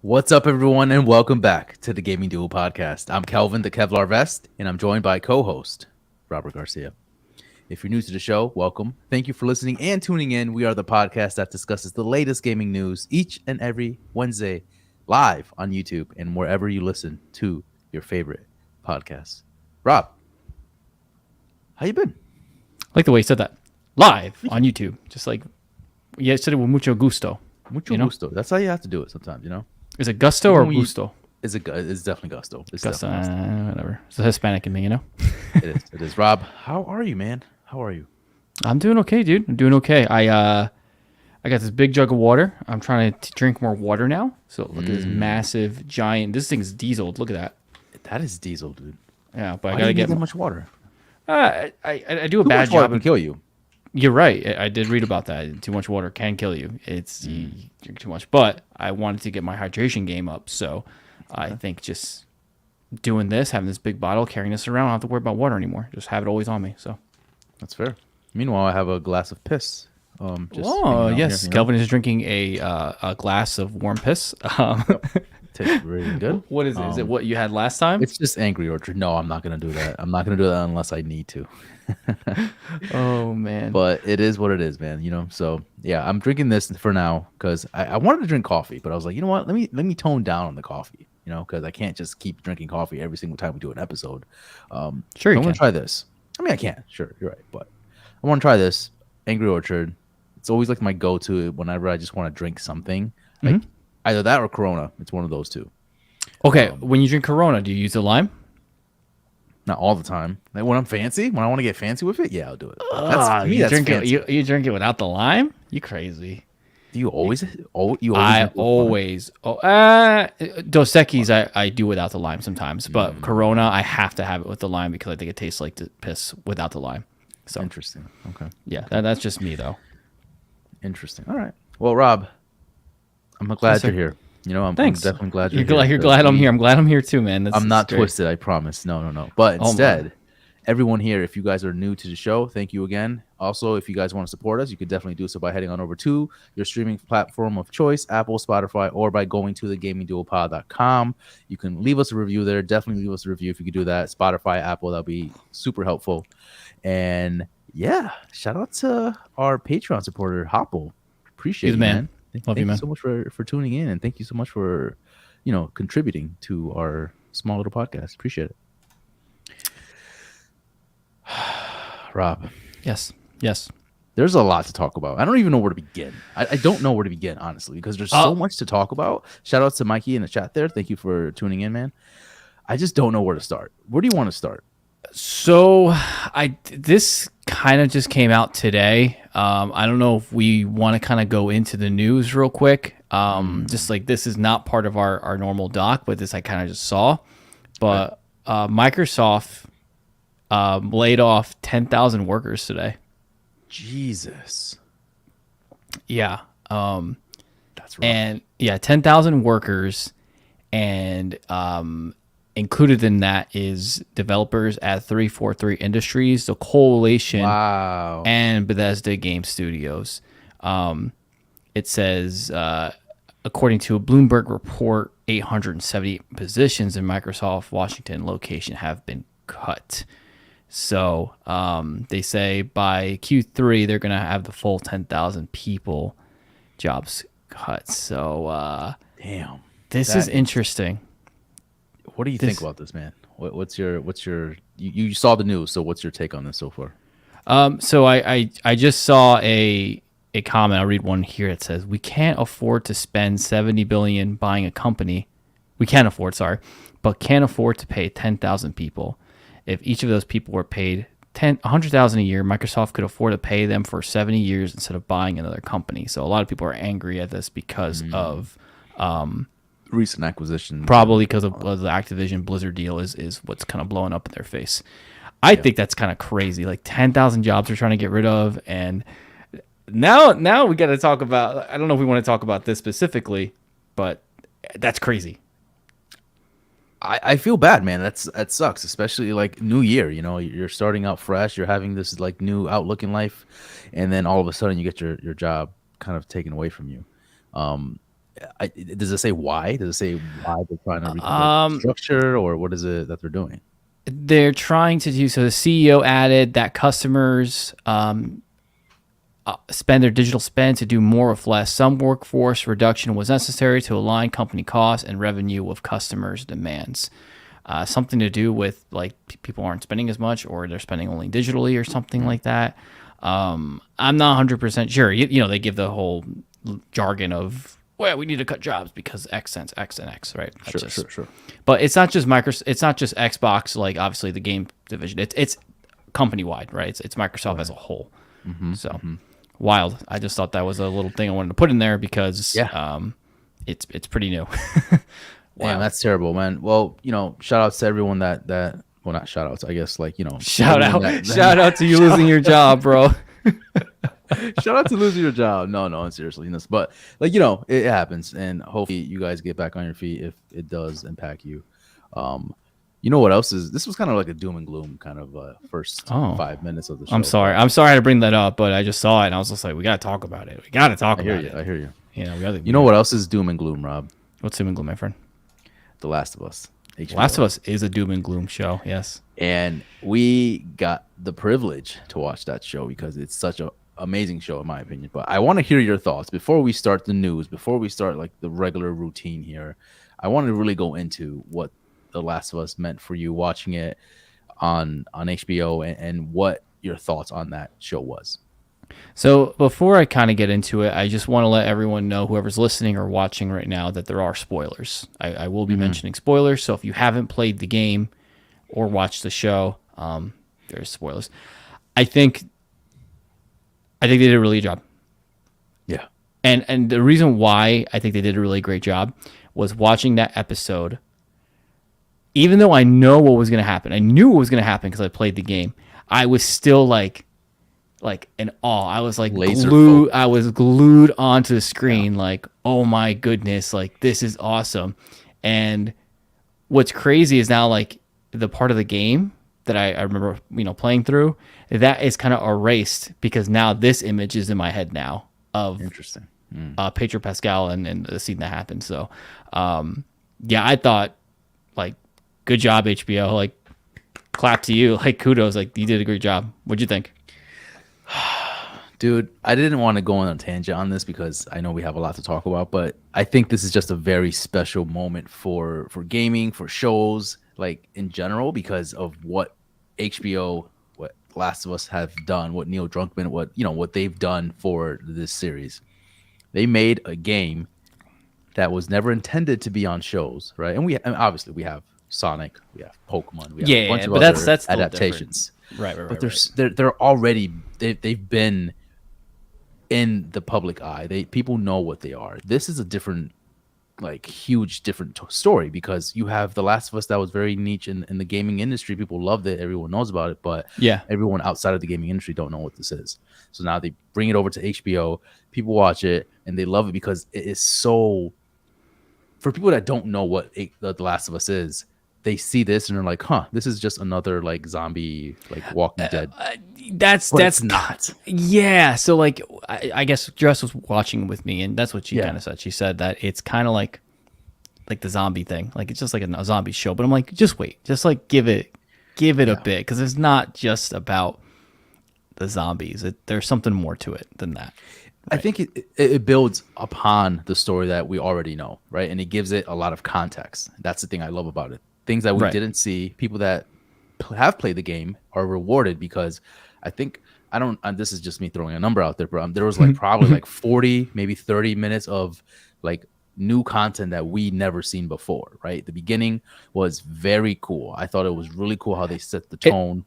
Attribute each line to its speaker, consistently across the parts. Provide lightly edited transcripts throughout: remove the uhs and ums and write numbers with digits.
Speaker 1: What's up, everyone, and welcome back to the Gaming Duo podcast. I'm Kelvin, the Kevlar Vest, and I'm joined by co-host Robert Garcia. If you're new to the show, welcome. Thank you for listening and tuning in. We are the podcast that discusses the latest gaming news each and every Wednesday, live on YouTube and wherever you listen to your favorite podcasts. Rob, how you been?
Speaker 2: I like the way you said that. Live on YouTube. Just like, you said it with mucho gusto.
Speaker 1: Mucho gusto. That's how you have to do it sometimes, you know?
Speaker 2: Is it gusto or gusto?
Speaker 1: It's definitely gusto. It's
Speaker 2: Gusto.
Speaker 1: definitely gusto.
Speaker 2: Whatever. It's a Hispanic in me, you know?
Speaker 1: It is. It is. Rob, how are you, man? How are you?
Speaker 2: I'm doing okay, dude. I'm doing okay. I got this big jug of water. I'm trying to drink more water now. So look at this massive, giant. This thing's dieseled. Look at that.
Speaker 1: That is diesel, dude.
Speaker 2: Yeah, but
Speaker 1: Why
Speaker 2: I gotta
Speaker 1: do you
Speaker 2: get
Speaker 1: need that much water.
Speaker 2: I do a
Speaker 1: Too
Speaker 2: bad
Speaker 1: much water
Speaker 2: job.
Speaker 1: can kill you.
Speaker 2: You're right. I did read about that. Too much water can kill you. You drink too much. But I wanted to get my hydration game up, so I think just doing this, having this big bottle, carrying this around, I don't have to worry about water anymore. Just have it always on me. So
Speaker 1: That's fair. Meanwhile, I have a glass of piss.
Speaker 2: Yes, Kelvin is drinking a glass of warm piss.
Speaker 1: Tastes really good.
Speaker 2: What is it? Is it what you had last time?
Speaker 1: It's just Angry Orchard. No, I'm not gonna do that. I'm not gonna do that unless I need to.
Speaker 2: Oh man.
Speaker 1: But it is what it is, man. You know. So yeah, I'm drinking this for now because I wanted to drink coffee, but I was like, you know what? Let me tone down on the coffee. You know, because I can't just keep drinking coffee every single time we do an episode.
Speaker 2: Sure,
Speaker 1: I'm gonna try this. I mean, I can. Sure, you're right, but I want to try this Angry Orchard. It's always like my go-to whenever I just want to drink something, like either that or Corona. It's one of those two.
Speaker 2: Okay, when you drink Corona, do you use the lime?
Speaker 1: Not all the time. Like when I'm fancy, when I want to get fancy with it, yeah, I'll do it.
Speaker 2: You
Speaker 1: That's
Speaker 2: drink
Speaker 1: fancy.
Speaker 2: it. You drink it without the lime? You crazy?
Speaker 1: Do you always? You always?
Speaker 2: I
Speaker 1: drink with lime?
Speaker 2: always. Dos Equis I do without the lime sometimes, but Corona I have to have it with the lime because I think it tastes like the piss without the lime. So
Speaker 1: Interesting. Okay.
Speaker 2: yeah, that's just me though.
Speaker 1: Interesting. All right. Well, Rob, I'm glad
Speaker 2: sir.
Speaker 1: you're here. You know, I'm
Speaker 2: Thanks.
Speaker 1: definitely glad
Speaker 2: You're
Speaker 1: you're here.
Speaker 2: glad. You're glad I'm here. I'm glad I'm here too, man.
Speaker 1: I'm not
Speaker 2: great.
Speaker 1: twisted, I promise. No. But
Speaker 2: Oh,
Speaker 1: instead, everyone here, if you guys are new to the show, thank you again. Also, if you guys want to support us, you could definitely do so by heading on over to your streaming platform of choice, Apple, Spotify, or by going to thegamingduopod.com. You can leave us a review there. Definitely leave us a review if you could do that. Spotify, Apple, that'll be super helpful. And yeah, shout out to our Patreon supporter, Hopple. Appreciate
Speaker 2: He's
Speaker 1: you,
Speaker 2: a man.
Speaker 1: man.
Speaker 2: Love
Speaker 1: Thank
Speaker 2: you,
Speaker 1: you
Speaker 2: man.
Speaker 1: so much for tuning in, and thank you so much for contributing to our small little podcast. Appreciate it. Rob,
Speaker 2: Yes.
Speaker 1: there's a lot to talk about. I don't even know where to begin. I don't know where to begin, honestly, because there's so much to talk about. Shout out to Mikey in the chat there. Thank you for tuning in, man. I just don't know where to start. Where do you want to start?
Speaker 2: So this kind of just came out today. I don't know if we want to kind of go into the news real quick. Just like this is not part of our normal doc, but this I kind of just saw. But Microsoft laid off 10,000 workers today.
Speaker 1: Jesus.
Speaker 2: Yeah.
Speaker 1: That's right.
Speaker 2: And yeah, 10,000 workers, and included in that is developers at 343 Industries, the Coalition,
Speaker 1: Wow.
Speaker 2: and Bethesda Game Studios. It says, according to a Bloomberg report, 870 positions in Microsoft Washington location have been cut. So they say by Q3 they're going to have the full 10,000 people jobs cut. So
Speaker 1: Damn.
Speaker 2: this is interesting.
Speaker 1: What do you think about this, man? What's your you saw the news, so what's your take on this so far?
Speaker 2: So I just saw a comment. I'll read one here. It says, "We can't afford to spend $70 billion buying a company. We can't afford, but can't afford to pay 10,000 people. If each of those people were paid $100,000 a year, Microsoft could afford to pay them for 70 years instead of buying another company." So a lot of people are angry at this because of
Speaker 1: Recent acquisition.
Speaker 2: probably because of the Activision Blizzard deal is what's kind of blowing up in their face. I think that's kind of crazy. Like 10,000 jobs they're trying to get rid of, and now we got to talk about. I don't know if we want to talk about this specifically, but that's crazy.
Speaker 1: I feel bad, man. That sucks, especially like new year. You know, you're starting out fresh. You're having this like new outlook in life, and then all of a sudden you get your job kind of taken away from you. Does it say why? Does it say why they're trying to rethink
Speaker 2: Um,
Speaker 1: structure, or what is it that they're doing?
Speaker 2: they're trying to do so. The CEO added that customers spend their digital spend to do more with less. Some workforce reduction was necessary to align company costs and revenue with customers' demands. Something to do with like people aren't spending as much, or they're spending only digitally, or something like that. I'm not 100% sure. You know, they give the whole jargon of, well, we need to cut jobs because X cents X and X, right?
Speaker 1: Sure.
Speaker 2: But it's not just Microsoft. It's not just Xbox. Like obviously the game division. It's company wide, right? It's Microsoft as a whole. So wild. I just thought that was a little thing I wanted to put in there because it's pretty new.
Speaker 1: Wow, that's terrible, man. Well, shout outs to everyone that well, not shout outs, I guess, like,
Speaker 2: Shout
Speaker 1: everyone
Speaker 2: out, shout out to you losing your job, bro.
Speaker 1: shout out to losing your job. No, seriously. But like, it happens, and hopefully you guys get back on your feet if it does impact you. You know what else this was kind of like a doom and gloom kind of first 5 minutes of the show.
Speaker 2: I'm sorry I had to bring that up, but I just saw it and I was just like, we gotta talk about it. I
Speaker 1: hear you.
Speaker 2: You
Speaker 1: know what else is doom and gloom, Rob?
Speaker 2: What's doom and gloom, my friend?
Speaker 1: The Last of Us. HBO.
Speaker 2: Last of Us is a doom and gloom show, yes.
Speaker 1: And we got the privilege to watch that show because it's such an amazing show, in my opinion. But I want to hear your thoughts before we start the news, before we start like the regular routine here. I want to really go into what The Last of Us meant for you watching it on HBO and what your thoughts on that show was.
Speaker 2: So before I kind of get into it, I just want to let everyone know, whoever's listening or watching right now, that there are spoilers. I will be mentioning spoilers. So if you haven't played the game or watched the show, there's spoilers. I think they did a really good job.
Speaker 1: Yeah.
Speaker 2: And the reason why I think they did a really great job was watching that episode. Even though I know what was going to happen, I knew what was going to happen because I played the game, I was still like in awe. I was like glued. I was glued onto the screen. Like, oh my goodness, like this is awesome. And what's crazy is now like the part of the game that I remember, playing through, that is kind of erased because now this image is in my head now of
Speaker 1: interesting
Speaker 2: Pedro Pascal and the scene that happened. So, I thought like, good job, HBO. Like, clap to you. Like, kudos. Like, you did a great job. What'd you think?
Speaker 1: Dude, I didn't want to go on a tangent on this because I know we have a lot to talk about, but I think this is just a very special moment for gaming, for shows, like in general, because of what HBO, what Last of Us have done, what Neil Druckmann, what they've done for this series. They made a game that was never intended to be on shows, right? And obviously we have Sonic, we have Pokemon, we have a bunch of other
Speaker 2: that's
Speaker 1: adaptations.
Speaker 2: Right.
Speaker 1: But they're already they've been in the public eye. People know what they are. This is a different, like huge different story because you have The Last of Us that was very niche in the gaming industry. People loved it, everyone knows about it, but everyone outside of the gaming industry don't know what this is. So now they bring it over to HBO, people watch it and they love it because it is so, for people that don't know what The Last of Us is, they see this and they're like, huh, this is just another like zombie, like Walking Dead.
Speaker 2: That's
Speaker 1: not.
Speaker 2: Yeah. So like, I guess Jess was watching with me and that's what she kind of said. She said that it's kind of like the zombie thing. Like it's just like a zombie show, but I'm like, just wait, just like give it a bit. Cause it's not just about the zombies. There's something more to it than that. Right?
Speaker 1: I think it builds upon the story that we already know. Right. And it gives it a lot of context. That's the thing I love about it. Things that we didn't see. People that have played the game are rewarded because I think this is just me throwing a number out there, but there was like probably like 40, maybe 30 minutes of like new content that we never seen before. Right. The beginning was very cool. I thought it was really cool how they set the tone.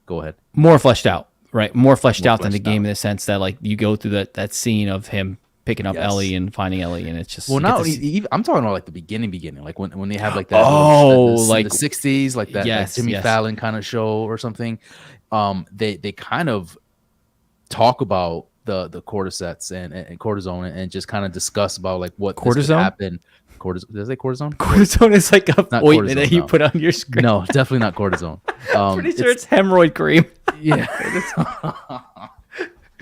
Speaker 1: Go ahead.
Speaker 2: More fleshed out, right? More fleshed out than the game in the sense that like you go through that scene of him picking up Ellie and finding Ellie, and it's just
Speaker 1: I'm talking about like the beginning, like when they have like that
Speaker 2: like
Speaker 1: the 60s, like that like Jimmy Fallon kind of show or something. They kind of talk about the cordyceps and cortisone and just kind of discuss about like what
Speaker 2: cortisone
Speaker 1: happened. Does it say cortisone?
Speaker 2: Cortisone is like a ointment that you put on your screen.
Speaker 1: No, definitely not cortisone.
Speaker 2: Pretty sure it's hemorrhoid cream.
Speaker 1: Yeah.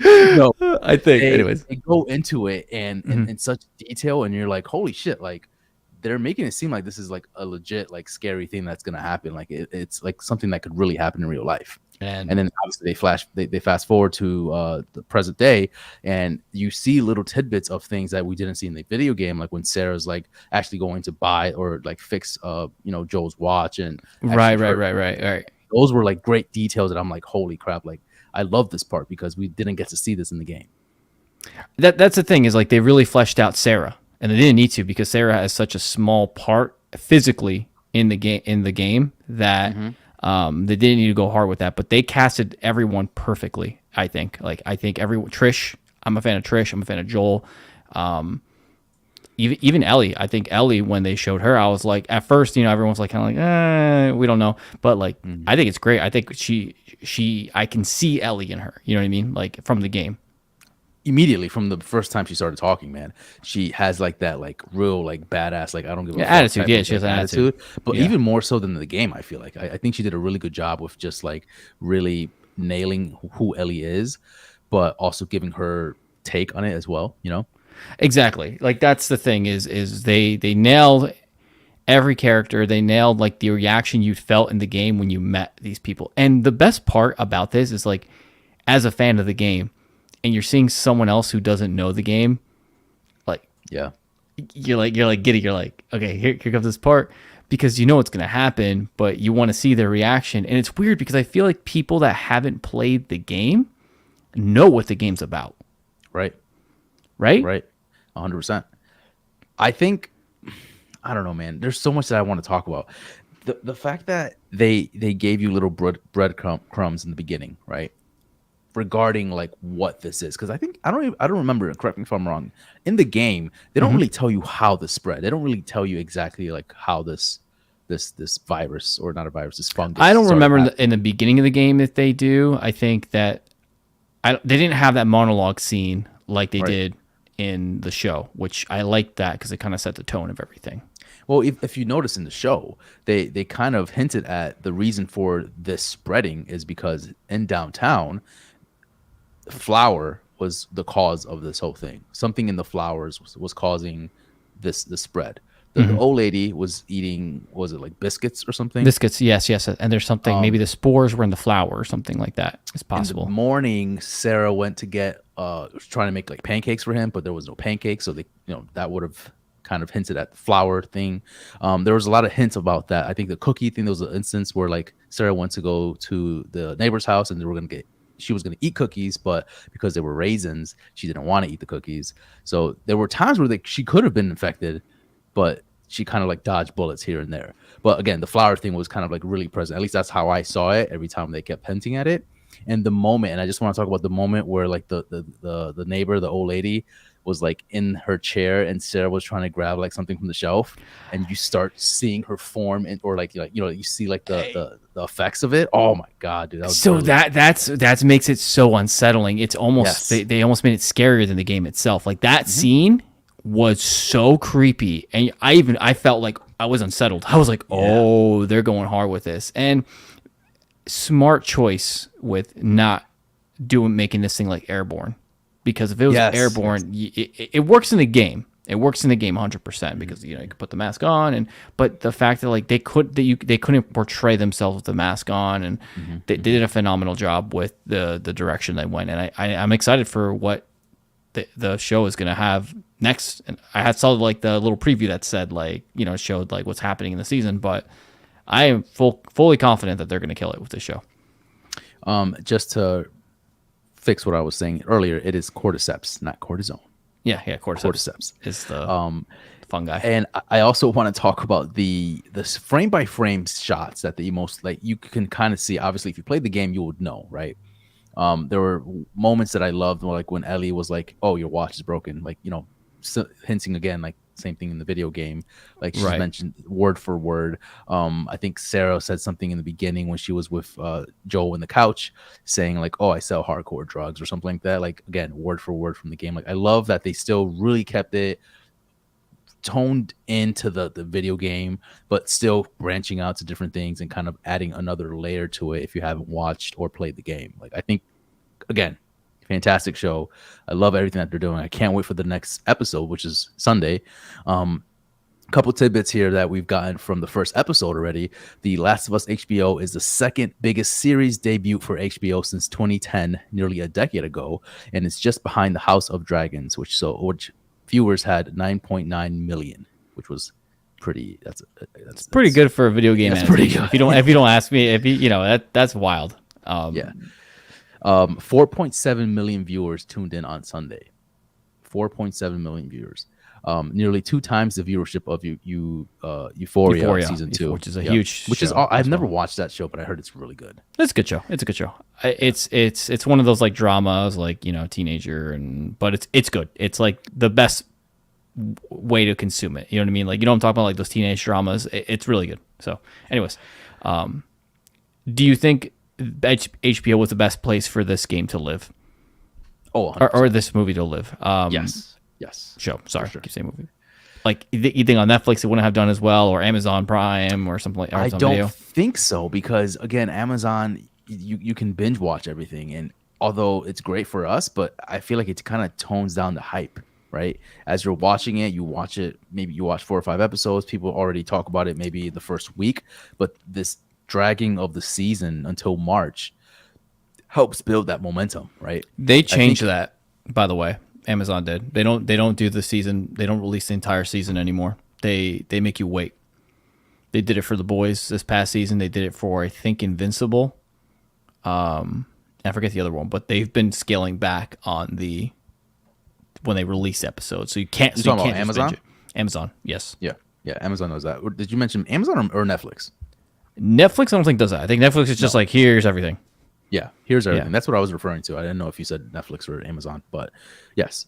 Speaker 1: No,
Speaker 2: I think.
Speaker 1: they
Speaker 2: Anyways.
Speaker 1: they go into it and
Speaker 2: Mhm.
Speaker 1: in such detail, and you're like, holy shit! Like they're making it seem like this is like a legit like scary thing that's gonna happen. Like it's like something that could really happen in real life. And
Speaker 2: And
Speaker 1: then obviously they fast forward to the present day, and you see little tidbits of things that we didn't see in the video game, like when Sarah's like actually going to buy or like fix Joel's watch and
Speaker 2: right,
Speaker 1: actually
Speaker 2: right,
Speaker 1: hurt.
Speaker 2: right, right, right.
Speaker 1: Those were like great details that I'm like, holy crap! Like I love this part because we didn't get to see this in the game.
Speaker 2: That's the thing is like they really fleshed out Sarah, and they didn't need to because Sarah has such a small part physically in the game that
Speaker 1: Mm-hmm.
Speaker 2: they didn't need to go hard with that. But they casted everyone perfectly. I think. Like I think everyone. Trish. I'm a fan of Trish. I'm a fan of Joel. Um, even Ellie. I think Ellie when they showed her, I was like, at first, everyone's like kind of like, we don't know, but like
Speaker 1: Mm-hmm.
Speaker 2: I think it's great. I think I can see Ellie in her. You know what I mean? Like from the game.
Speaker 1: Immediately from the first time she started talking, man, she has like that like real like badass like I don't give a
Speaker 2: Yeah,
Speaker 1: fuck
Speaker 2: attitude.
Speaker 1: type
Speaker 2: Yeah,
Speaker 1: of
Speaker 2: she has
Speaker 1: like
Speaker 2: an attitude.
Speaker 1: attitude. But
Speaker 2: Yeah.
Speaker 1: even more so than the game, I feel like I think she did a really good job with just like really nailing who Ellie is, but also giving her take on it as well.
Speaker 2: Exactly. Like that's the thing is they nailed every character. They nailed like the reaction you felt in the game when you met these people. And the best part about this is like as a fan of the game and you're seeing someone else who doesn't know the game, like
Speaker 1: Yeah.
Speaker 2: you're like giddy, you're like, okay, here comes this part because you know what's gonna happen, but you want to see their reaction. And it's weird because I feel like people that haven't played the game know what the game's about,
Speaker 1: Right.
Speaker 2: right?
Speaker 1: Right. 100%. I think I don't know, man. There's so much that I want to talk about. The fact that they gave you little bread crumbs in the beginning, right? Regarding like what this is, because I don't remember. Correct me if I'm wrong. In the game, they don't
Speaker 2: Mhm.
Speaker 1: really tell you how this spread. They don't really tell you exactly like how this virus or not a virus, this fungus
Speaker 2: I don't
Speaker 1: started
Speaker 2: remember
Speaker 1: happening.
Speaker 2: in the beginning of the game if they do. I think that they didn't have that monologue scene like they
Speaker 1: Right.
Speaker 2: did in the show, which I liked that because it kind of set the tone of everything.
Speaker 1: Well, if you notice in the show, they kind of hinted at the reason for this spreading is because in downtown, flour was the cause of this whole thing. Something in the flowers was causing the spread. The
Speaker 2: Hmm.
Speaker 1: old lady was eating, was it like biscuits or something?
Speaker 2: Biscuits, yes, yes, and there's something. Maybe the spores were in the flour or something like that. It's
Speaker 1: In the
Speaker 2: possible.
Speaker 1: morning, Sarah went to get trying to make like pancakes for him, but there was no pancakes, so they that would have kind of hinted at the flour thing. There was a lot of hints about that. I think the cookie thing, there was an instance where like Sarah went to go to the neighbor's house and she was gonna eat cookies, but because they were raisins, she didn't want to eat the cookies. So there were times where she could have been infected, but she kind of like dodged bullets here and there. But again, the flower thing was kind of like really present. At least that's how I saw it every time they kept hinting at it. And the moment, and I just want to talk about the moment where like the neighbor, the old lady, was like in her chair and Sarah was trying to grab like something from the shelf, and you start seeing her form and or like you see like the effects of it. Oh my god, dude, that was
Speaker 2: So
Speaker 1: brilliant.
Speaker 2: that's makes it so unsettling. It's almost
Speaker 1: Yes.
Speaker 2: they almost made it scarier than the game itself. Like that
Speaker 1: Hmm.
Speaker 2: scene was so creepy, and I felt like I was unsettled. I was like,
Speaker 1: Yeah.
Speaker 2: oh, they're going hard with this, and smart choice with not making this thing like airborne, because if it was
Speaker 1: Yes.
Speaker 2: airborne, it works in the game. It works in the game 100% because you can put the mask on, and but the fact that like they couldn't portray themselves with the mask on, and
Speaker 1: Hmm.
Speaker 2: they did a phenomenal job with the direction they went, and I'm excited for what the show is going to have next. And I had saw like the little preview that said like showed like what's happening in the season, but I am fully confident that they're going to kill it with this show.
Speaker 1: Just to fix what I was saying earlier, it is cordyceps, not cortisone.
Speaker 2: Yeah, cordyceps
Speaker 1: Cordyceps.
Speaker 2: is the fungi.
Speaker 1: And I also want to talk about the frame by frame shots that the most like you can kind of see. Obviously, if you played the game, you would know, right? There were moments that I loved, like when Ellie was like, "Oh, your watch is broken," like hinting again, like same thing in the video game, like she's
Speaker 2: Right.
Speaker 1: mentioned word for word. I think Sarah said something in the beginning when she was with Joel in the couch, saying like, "Oh, I sell hardcore drugs" or something like that. Like again, word for word from the game. Like I love that they still really kept it toned into the video game, but still branching out to different things and kind of adding another layer to it if you haven't watched or played the game. Like I think again, Fantastic show. I love everything that they're doing. I can't wait for the next episode, which is Sunday. Couple tidbits here that we've gotten from the first episode already. The Last of Us HBO is the second biggest series debut for HBO since 2010, nearly a decade ago, and it's just behind the House of Dragons, which viewers had 9.9 million, which was pretty. That's
Speaker 2: Pretty good for a video game.
Speaker 1: That's pretty good.
Speaker 2: If you don't ask me, that's wild.
Speaker 1: Yeah. 4.7 million viewers tuned in on Sunday. 4.7 million viewers. Nearly 2 times the viewership of Euphoria season 2,
Speaker 2: which is a huge.
Speaker 1: Which is I've never watched that show, but I heard it's really good.
Speaker 2: It's a good show. It's a good show. It's one of those like dramas, like teenager, but it's good. It's like the best way to consume it. You know what I mean? Like I'm talking about like those teenage dramas. It's really good. So, anyways, do you think HBO was the best place for this game to live?
Speaker 1: Oh,
Speaker 2: or this movie to live?
Speaker 1: Yes.
Speaker 2: Show. Sorry,
Speaker 1: sure.
Speaker 2: Keep saying movie. Like you think on Netflix it wouldn't have done as well, or Amazon Prime, or something like. Or
Speaker 1: I
Speaker 2: some
Speaker 1: don't
Speaker 2: video?
Speaker 1: think so, because again, Amazon, you can binge watch everything, and although it's great for us, but I feel like it kind of tones down the hype, right? As you're watching it, you watch it. Maybe you watch 4 or 5 episodes. People already talk about it maybe the first week, but this dragging of the season until March helps build that momentum, right?
Speaker 2: They changed that, by the way. Amazon did. They don't do the season. They don't release the entire season anymore. They make you wait. They did it for The Boys this past season. They did it for, I think, Invincible. I forget the other one, but they've been scaling back on when they release episodes. So you can't.
Speaker 1: You're talking about Amazon?
Speaker 2: Amazon, yes.
Speaker 1: Yeah. Amazon knows that. Did you mention Amazon or Netflix?
Speaker 2: Netflix, I don't think does that. I think Netflix is just like, here's everything.
Speaker 1: Yeah, here's everything.
Speaker 2: Yeah.
Speaker 1: That's what I was referring to. I didn't know if you said Netflix or Amazon, but yes.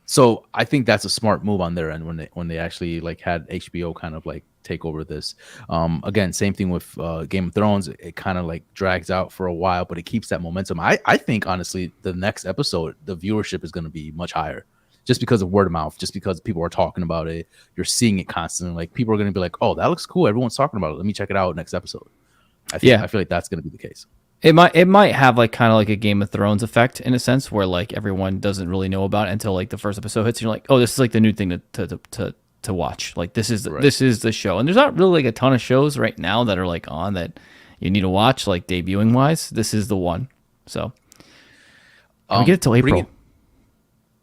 Speaker 1: So I think that's a smart move on their end when they actually like had HBO kind of like take over this. Again, same thing with Game of Thrones. It kind of like drags out for a while, but it keeps that momentum. I think honestly, the next episode, the viewership is going to be much higher, just because of word of mouth, just because people are talking about it. You're seeing it constantly. Like people are going to be like, "Oh, that looks cool. Everyone's talking about it. Let me check it out next episode." I feel like that's going to be the case.
Speaker 2: It might have like kind of like a Game of Thrones effect in a sense, where like everyone doesn't really know about it until like the first episode hits. And you're like, oh, this is like the new thing to watch. Like this is the show. And there's not really like a ton of shows right now that are like on that you need to watch, like debuting wise. This is the one. So can we get it till April?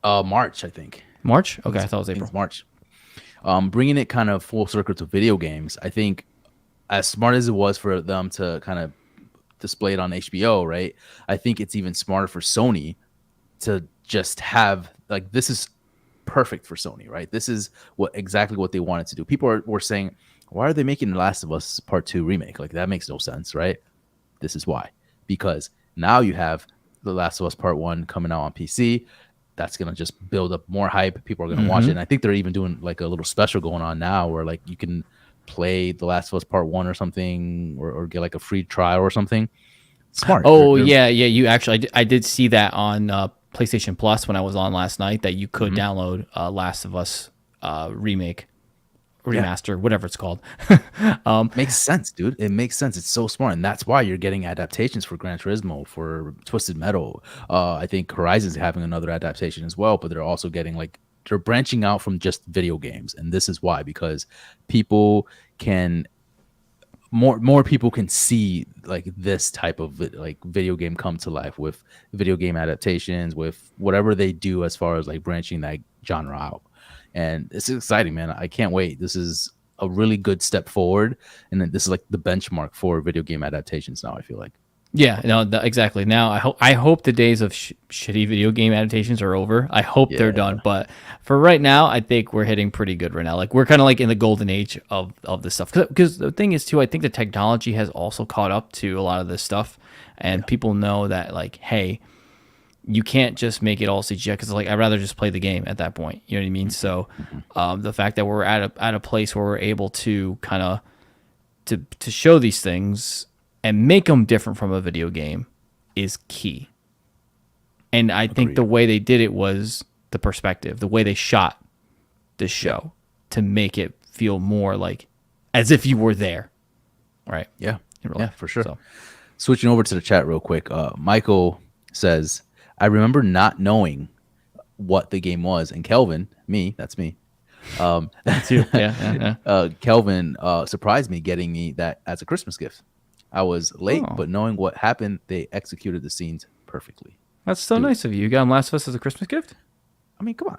Speaker 1: March, I think.
Speaker 2: March? Okay, I thought it was April.
Speaker 1: It's March. Bringing it kind of full circle to video games. I think as smart as it was for them to kind of display it on HBO, right? I think it's even smarter for Sony to just have like, this is perfect for Sony, right? This is exactly what they wanted to do. People were saying, why are they making The Last of Us Part 2 remake? Like that makes no sense, right? This is why. Because now you have The Last of Us Part 1 coming out on PC. That's going to just build up more hype. People are going to watch it. And I think they're even doing like a little special going on now where like you can play The Last of Us Part 1 or something, or get like a free trial or something. Smart.
Speaker 2: Oh, yeah. You actually, I did see that on PlayStation Plus when I was on last night, that you could download Last of Us remake, remaster, whatever it's called.
Speaker 1: Makes sense, dude. It makes sense. It's so smart. And that's why you're getting adaptations for Gran Turismo, for Twisted Metal. I think Horizon's having another adaptation as well, but they're also getting like, they're branching out from just video games. And this is why, because people can more people can see like this type of like video game come to life with video game adaptations, with whatever they do as far as like branching that genre out. And it's exciting, man. I can't wait. This is a really good step forward, and then this is like the benchmark for video game adaptations now, I feel like.
Speaker 2: Yeah, no, exactly. Now I hope the days of shitty video game adaptations are over. I hope they're done. But for right now, I think we're hitting pretty good right now. Like we're kind of like in the golden age of this stuff. Because the thing is too, I think the technology has also caught up to a lot of this stuff, and people know that like, hey, you can't just make it all CGI, because like I'd rather just play the game at that point. You know what I mean? So the fact that we're at a place where we're able to kind of to show these things and make them different from a video game is key. And I think the way they did it was the perspective, the way they shot this show to make it feel more like as if you were there. Right.
Speaker 1: Yeah.
Speaker 2: In real
Speaker 1: Yeah,
Speaker 2: life.
Speaker 1: for sure.
Speaker 2: So.
Speaker 1: Switching over to the chat real quick. Michael says, I remember not knowing what the game was, and Kelvin, that's me.
Speaker 2: That's you. Yeah.
Speaker 1: Kelvin surprised me getting me that as a Christmas gift. I was late,
Speaker 2: Oh,
Speaker 1: but knowing what happened, they executed the scenes perfectly.
Speaker 2: that's so
Speaker 1: Dude,
Speaker 2: nice of you. You got him Last of Us as a Christmas gift?
Speaker 1: I mean, come on.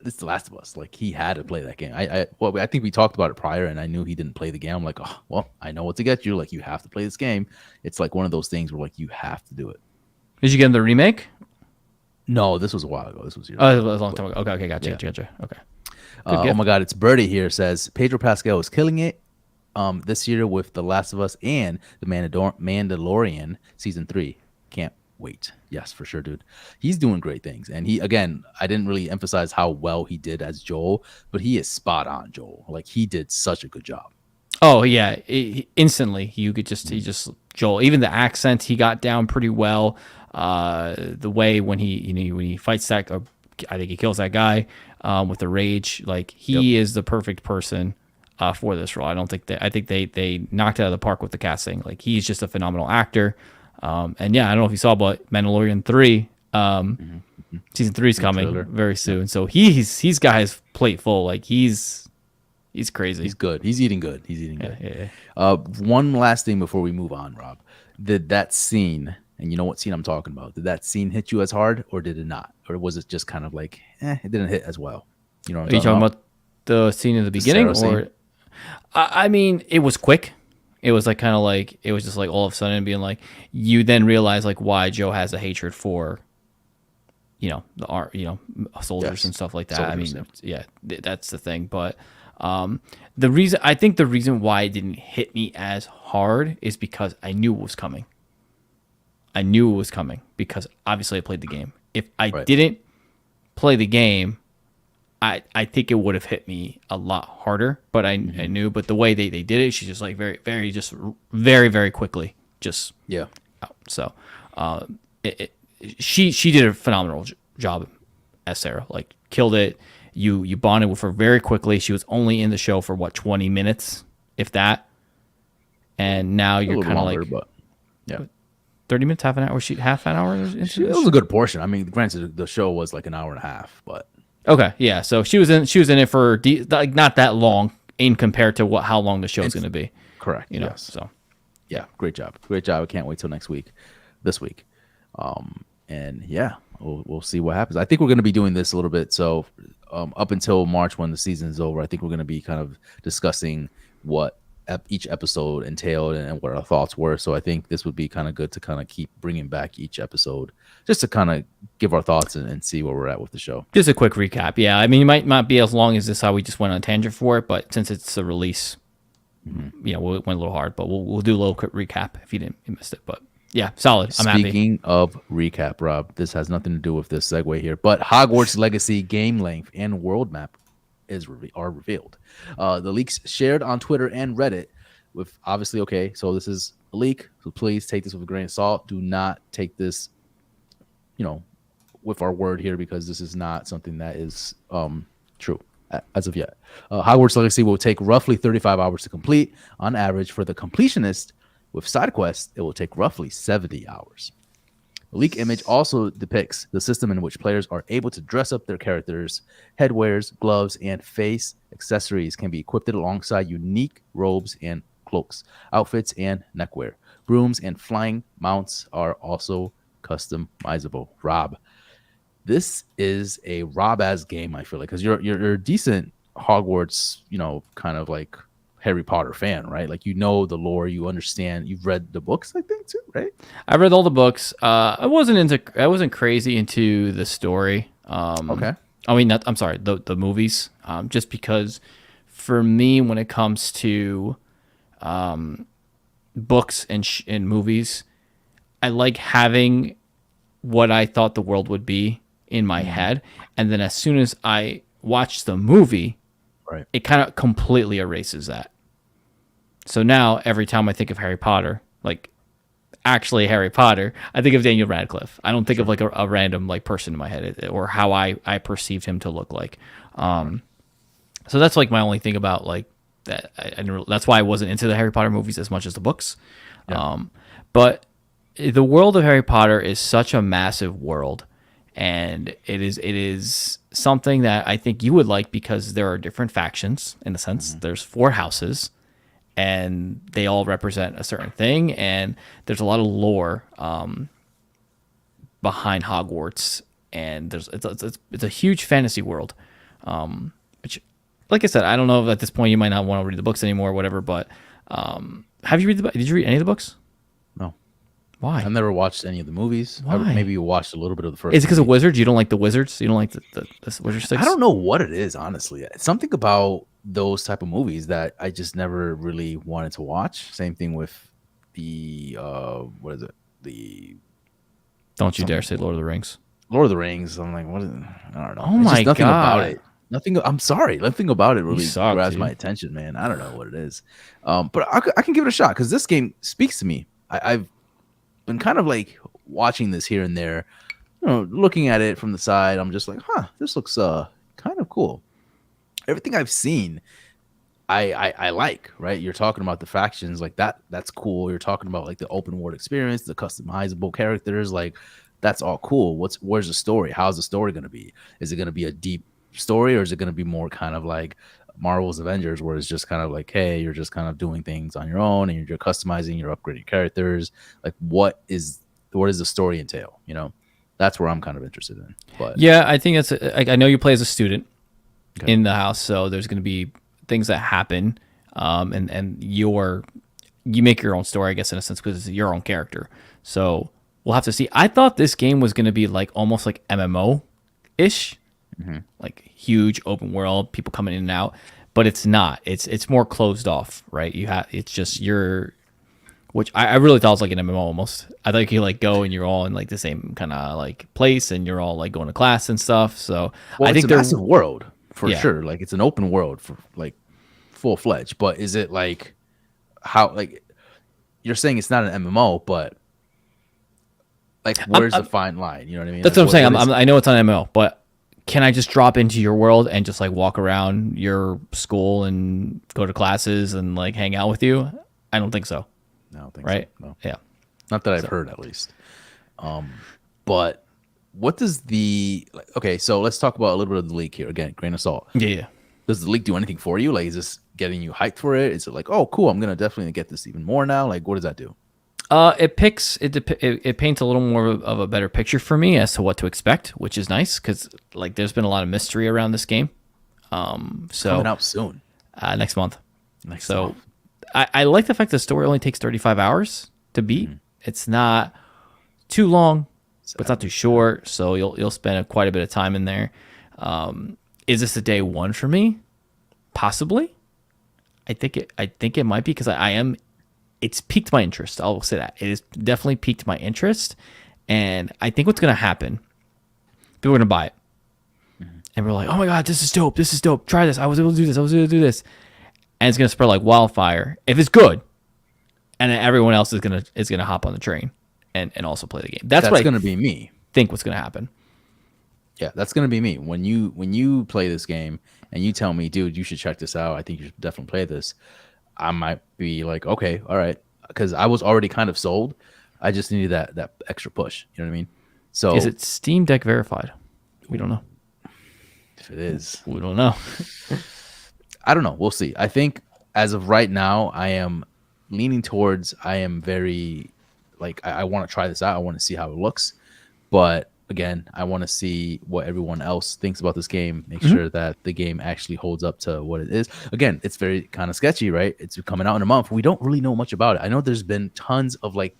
Speaker 1: It's The Last of Us. Like he had to play that game. I think we talked about it prior, and I knew he didn't play the game. I'm like, oh, well, I know what to get you. Like you have to play this game. It's like one of those things where like you have to do it.
Speaker 2: Did you get him the remake?
Speaker 1: No, this was a while ago. This was years
Speaker 2: Oh,
Speaker 1: ago.
Speaker 2: it was a long time ago. Okay, gotcha.
Speaker 1: Yeah.
Speaker 2: Gotcha. Okay.
Speaker 1: Oh my God, it's Birdie here says Pedro Pascal is killing it this year with The Last of Us and The Mandalorian season 3. Can't wait. Yes, for sure, dude. He's doing great things. And I didn't really emphasize how well he did as Joel, but he is spot on, Joel. Like he did such a good job.
Speaker 2: Oh yeah, instantly you could he just Joel. Even the accent he got down pretty well. The way when he fights that, I think he kills that guy with the rage. Like he is the perfect person for this role. I think they knocked it out of the park with the casting. Like he's just a phenomenal actor. And yeah, I don't know if you saw, but Mandalorian 3, season 3 is coming very soon. So he's got his plate full. Like he's crazy.
Speaker 1: He's good. He's eating good.
Speaker 2: Yeah.
Speaker 1: One last thing before we move on, Rob. Did that scene, and you know what scene I'm talking about, did that scene hit you as hard or did it not? Or was it just kind of like, it didn't hit as well? You know what I'm
Speaker 2: Are you talking
Speaker 1: about?
Speaker 2: about the scene in the beginning? Or I mean, it was quick. It was like kind of like, it was just like all of a sudden being like, you then realize like why Joe has a hatred for, the art, soldiers and stuff like that.
Speaker 1: Soldiers,
Speaker 2: I mean, yeah, that's the thing. But the reason why it didn't hit me as hard is because I knew it was coming. I knew it was coming because obviously I played the game. If I didn't play the game, I think it would have hit me a lot harder, but I knew. But the way they did it, she's just like very, very, just very, very quickly, just out. So she did a phenomenal job as Sarah. Like killed it. You bonded with her very quickly. She was only in the show for 20 minutes, if that. And now you're kind of like,
Speaker 1: but yeah,
Speaker 2: 30 minutes, half an hour. Half an hour into
Speaker 1: it was a good portion. I mean, granted, the show was like an hour and a half, but
Speaker 2: okay, yeah. So she was in it for like not that long in compared to how long the show is going to be.
Speaker 1: Correct.
Speaker 2: Yes. So
Speaker 1: yeah, great job. I can't wait till this week. And yeah, we'll see what happens. I think we're going to be doing this a little bit. So up until March, when the season is over, I think we're going to be kind of discussing what each episode entailed and what our thoughts were. So I think this would be kind of good to kind of keep bringing back each episode just to kind of give our thoughts and see where we're at with the show.
Speaker 2: Just a quick recap. Yeah, I mean, it might not be as long as this how we just went on a tangent for it, but since it's a release, we went a little hard, but we'll do a little quick recap if you missed it. But yeah, solid. I'm happy.
Speaker 1: Speaking of recap, Rob, this has nothing to do with this segue here, but Hogwarts Legacy game length and world map are revealed. The leaks shared on Twitter and Reddit with obviously, so this is a leak, so please take this with a grain of salt. Do not take this, with our word here, because this is not something that is true as of yet. Hogwarts Legacy will take roughly 35 hours to complete. On average, for the completionist with side quests, it will take roughly 70 hours. The leak image also depicts the system in which players are able to dress up their characters. Headwears, gloves, and face accessories can be equipped alongside unique robes and cloaks, outfits, and neckwear. Brooms and flying mounts are also customizable. Rob, this is a Rob-as game, I feel like, because you're a decent Hogwarts, kind of like Harry Potter fan, right? Like, the lore, you understand, you've read the books, I think, too, right?
Speaker 2: I read all the books. I wasn't crazy into the story.
Speaker 1: Okay.
Speaker 2: I mean, I'm sorry, the movies. Just because for me, when it comes to books and movies, I like having what I thought the world would be in my head, and then as soon as I watch the movie, it kind of completely erases that. So now every time I think of Harry Potter, like actually Harry Potter, I think of Daniel Radcliffe. I don't think of like a random like person in my head or how I perceived him to look like. So that's like my only thing about like that. That's why I wasn't into the Harry Potter movies as much as the books. Yeah. But the world of Harry Potter is such a massive world, and it is something that I think you would like because there are different factions in a sense. There's 4 houses, and they all represent a certain thing, and there's a lot of lore behind Hogwarts, and it's a huge fantasy world. Which, like I said, I don't know if at this point you might not want to read the books anymore or whatever, but have you read did you read any of the books?
Speaker 1: No,
Speaker 2: Why?
Speaker 1: I've never watched any of the movies.
Speaker 2: Why?
Speaker 1: Maybe watched a little bit of the first.
Speaker 2: Is it because of
Speaker 1: movie.
Speaker 2: wizards? You don't like the wizards? You don't like the wizard sticks?
Speaker 1: I don't know what it is, honestly. It's something about those type of movies that I just never really wanted to watch. Same thing with the what is it? The
Speaker 2: Don't you dare say Lord of the Rings.
Speaker 1: Lord of the Rings. I'm like, what is it? I don't know.
Speaker 2: Oh
Speaker 1: It's
Speaker 2: my
Speaker 1: just nothing about
Speaker 2: God.
Speaker 1: it. Nothing. I'm sorry. Nothing about it really
Speaker 2: suck,
Speaker 1: grabs
Speaker 2: dude.
Speaker 1: my attention, man. I don't know what it is. But I can give it a shot because this game speaks to me. I've been kind of like watching this here and there, looking at it from the side. I'm just like, huh, this looks kind of cool. Everything I've seen, I like. Right, you're talking about the factions like that. That's cool. You're talking about like the open world experience, the customizable characters. Like that's all cool. Where's the story? How's the story going to be? Is it going to be a deep story, or is it going to be more kind of like Marvel's Avengers, where it's just kind of like, hey, you're just kind of doing things on your own and you're customizing, you're upgrading characters. Like what does the story entail? That's where I'm kind of interested in. But
Speaker 2: Yeah, I think I know you play as a student
Speaker 1: Okay.
Speaker 2: in the house, so there's going to be things that happen, and you make your own story, I guess, in a sense, because it's your own character. So we'll have to see. I thought this game was going to be like almost like MMO ish, like huge open world, people coming in and out, but it's not. It's more closed off, right? It's just which I really thought was like an MMO almost. I thought you like go and you're all in like the same kind of like place, and you're all like going to class and stuff. So
Speaker 1: well,
Speaker 2: I think
Speaker 1: it's a massive world for
Speaker 2: Yeah.
Speaker 1: sure. Like it's an open world for like full fledged. But is it like how like you're saying it's not an MMO, but like where's the fine line? You know what I mean?
Speaker 2: that's
Speaker 1: Like,
Speaker 2: what I'm saying.
Speaker 1: what is it?
Speaker 2: I know it's on MMO, but can I just drop into your world and just like walk around your school and go to classes and like hang out with you? I don't think so.
Speaker 1: I don't think
Speaker 2: Right?
Speaker 1: so. No.
Speaker 2: Yeah.
Speaker 1: Not that I've heard, at least. But what does okay, so let's talk about a little bit of the leak here. Again, grain of salt.
Speaker 2: Yeah.
Speaker 1: Does the leak do anything for you? Like, is this getting you hyped for it? Is it like, oh, cool, I'm going to definitely get this even more now? Like, what does that do?
Speaker 2: It paints a little more of a better picture for me as to what to expect, which is nice because like there's been a lot of mystery around this game. So
Speaker 1: Coming out soon.
Speaker 2: next month.
Speaker 1: Next
Speaker 2: So
Speaker 1: month.
Speaker 2: I like the fact the story only takes 35 hours to beat. It's not too long, but it's not too short. So you'll spend quite a bit of time in there. Is this a day one for me? Possibly. I think it might be because it's piqued my interest. I'll say that. It has definitely piqued my interest. And I think what's going to happen, people are going to buy it. And we're like, oh my God, this is dope. This is dope. Try this. I was able to do this. I was able to do this. And it's going to spread like wildfire if it's good. And then everyone else is going to hop on the train and also play the game. That's what
Speaker 1: going to be me.
Speaker 2: think what's going to happen.
Speaker 1: Yeah, that's going to be me. When you play this game and you tell me, dude, you should check this out. I think you should definitely play this. I might be like, okay, all right, because I was already kind of sold. I just needed that extra push. You know what I mean? So
Speaker 2: Is it Steam Deck verified? We don't know.
Speaker 1: if it is,
Speaker 2: We don't know.
Speaker 1: I don't know. We'll see. I think as of right now, I am leaning towards. I am very like I want to try this out. I want to see how it looks, but again, I want to see what everyone else thinks about this game. Make sure that the game actually holds up to what it is. Again, it's very kind of sketchy, right? It's coming out in a month. We don't really know much about it. I know there's been tons of like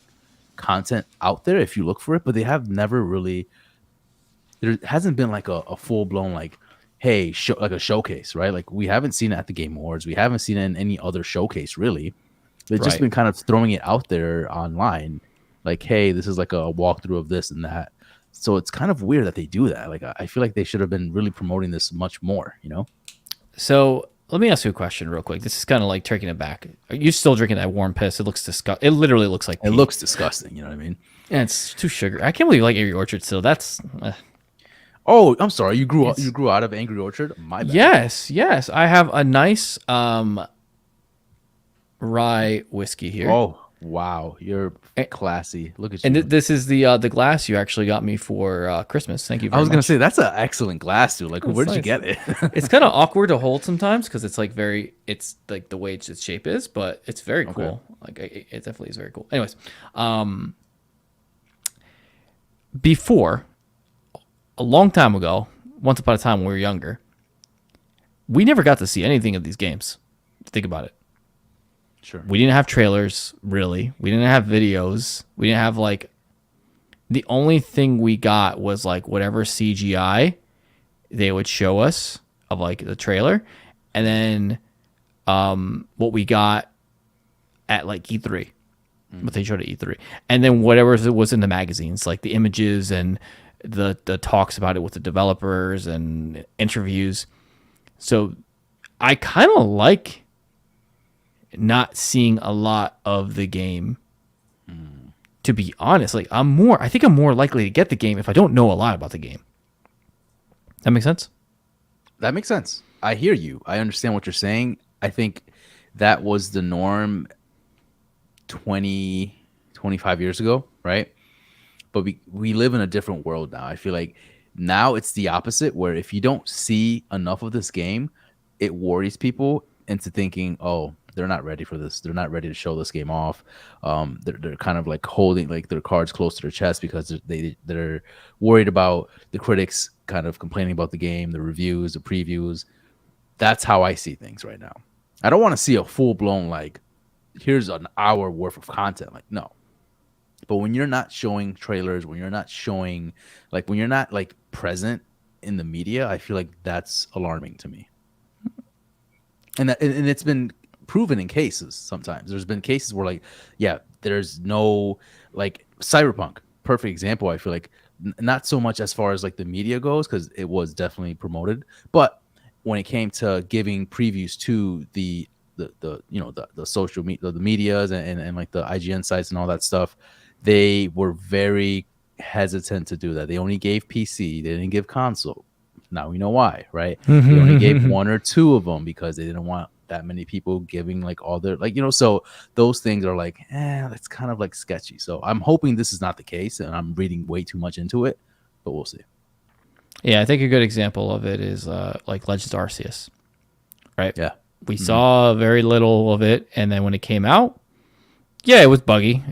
Speaker 1: content out there if you look for it, but they have never really. There hasn't been like a full blown like, hey, like a showcase, right? Like we haven't seen it at the Game Awards. We haven't seen it in any other showcase really. They've just been kind of throwing it out there online, like, hey, this is like a walkthrough of this and that. So it's kind of weird that they do that. Like I feel like they should have been really promoting this much more, you know?
Speaker 2: So let me ask you a question real quick. This is kind of like taking it back. Are you still drinking that warm piss? It looks disgusting. It literally looks like pee.
Speaker 1: It looks disgusting, you know what I mean?
Speaker 2: And it's too sugar. I can't believe you like Angry Orchard still. That's
Speaker 1: Oh, I'm sorry. You grew out of Angry Orchard? My bad.
Speaker 2: yes. I have a nice rye whiskey here.
Speaker 1: Oh, Wow, you're
Speaker 2: A-
Speaker 1: classy. Look at
Speaker 2: And
Speaker 1: you.
Speaker 2: this is the glass you actually got me for Christmas. Thank you
Speaker 1: I
Speaker 2: very
Speaker 1: was gonna say
Speaker 2: much.
Speaker 1: that's an excellent glass, dude. Like, where
Speaker 2: That's
Speaker 1: did you
Speaker 2: nice.
Speaker 1: get it?
Speaker 2: It's kind of awkward to hold sometimes because it's like it's like the way its shape is, but it's very
Speaker 1: Okay.
Speaker 2: cool. Like it definitely is very cool. Anyways, before a long time ago, once upon a time when we were younger, we never got to see anything of these games. Think about it.
Speaker 1: Sure.
Speaker 2: We didn't have trailers, really. We didn't have videos. We didn't have like the only thing we got was like whatever CGI they would show us of like the trailer, and then what we got at like E3, what they showed at E3, and then whatever was in the magazines, like the images and the talks about it with the developers and interviews. So I kind of like not seeing a lot of the game. To be honest, like I think I'm more likely to get the game if I don't know a lot about the game. That makes sense?
Speaker 1: That makes sense. I hear you. I understand what you're saying. I think that was the norm 20, 25 years ago, right? But we live in a different world now. I feel like now it's the opposite, where if you don't see enough of this game, it worries people into thinking, oh, they're not ready for this. They're not ready to show this game off. They're kind of like holding like their cards close to their chest because they're worried about the critics kind of complaining about the game, the reviews, the previews. That's how I see things right now. I don't want to see a full blown like here's an hour worth of content. Like no, but when you're not showing trailers, when you're not showing, like when you're not like present in the media, I feel like that's alarming to me. And it's been proven in cases sometimes. There's been cases where like, yeah, there's no like Cyberpunk, perfect example. I feel like not so much as far as like the media goes because it was definitely promoted, but when it came to giving previews to the social media, the medias and like the IGN sites and all that stuff, they were very hesitant to do that. They only gave PC, they didn't give console. Now we know why, right? They only gave one or two of them because they didn't want that many people giving like all their like so those things are like that's kind of like sketchy. So I'm hoping this is not the case and I'm reading way too much into it, but we'll see.
Speaker 2: Yeah, I think a good example of it is like Legends Arceus, right?
Speaker 1: Yeah.
Speaker 2: We saw very little of it, and then when it came out, yeah, it was buggy.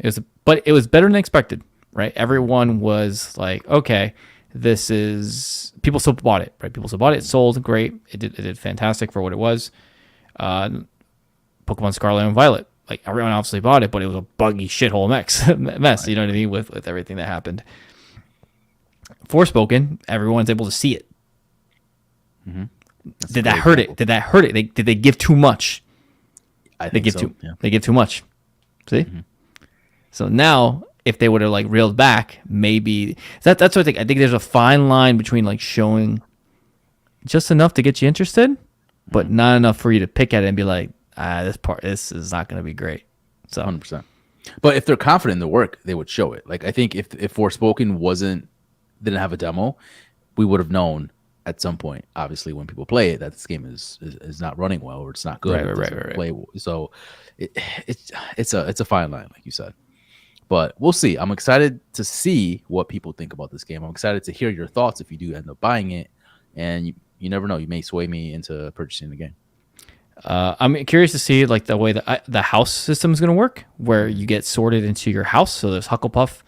Speaker 2: But it was better than expected, right? Everyone was like, okay, this is people still bought it, right? People still bought it. It sold great. It did fantastic for what it was. Pokemon Scarlet and Violet, like everyone obviously bought it, but it was a buggy shithole mess. Right. You know what I mean? With everything that happened. Forspoken, everyone's able to see it.
Speaker 1: Mm-hmm.
Speaker 2: Did that hurt it? Did that hurt it? Did they give too much?
Speaker 1: I think
Speaker 2: They give too much. See? Mm-hmm. So now, if they would have like reeled back, maybe that's what I think. I think there's a fine line between like showing just enough to get you interested, but not enough for you to pick at it and be like, this is not going to be great. So
Speaker 1: 100%. But if they're confident in the work, they would show it. Like I think if Forspoken didn't have a demo, we would have known at some point, obviously, when people play it, that this game is not running well or it's not good.
Speaker 2: Right.
Speaker 1: Play. So it's a fine line, like you said. But we'll see. I'm excited to see what people think about this game. I'm excited to hear your thoughts if you do end up buying it. And you never know. You may sway me into purchasing the game.
Speaker 2: I'm curious to see like the way the house system is going to work, where you get sorted into your house. So there's Hufflepuff,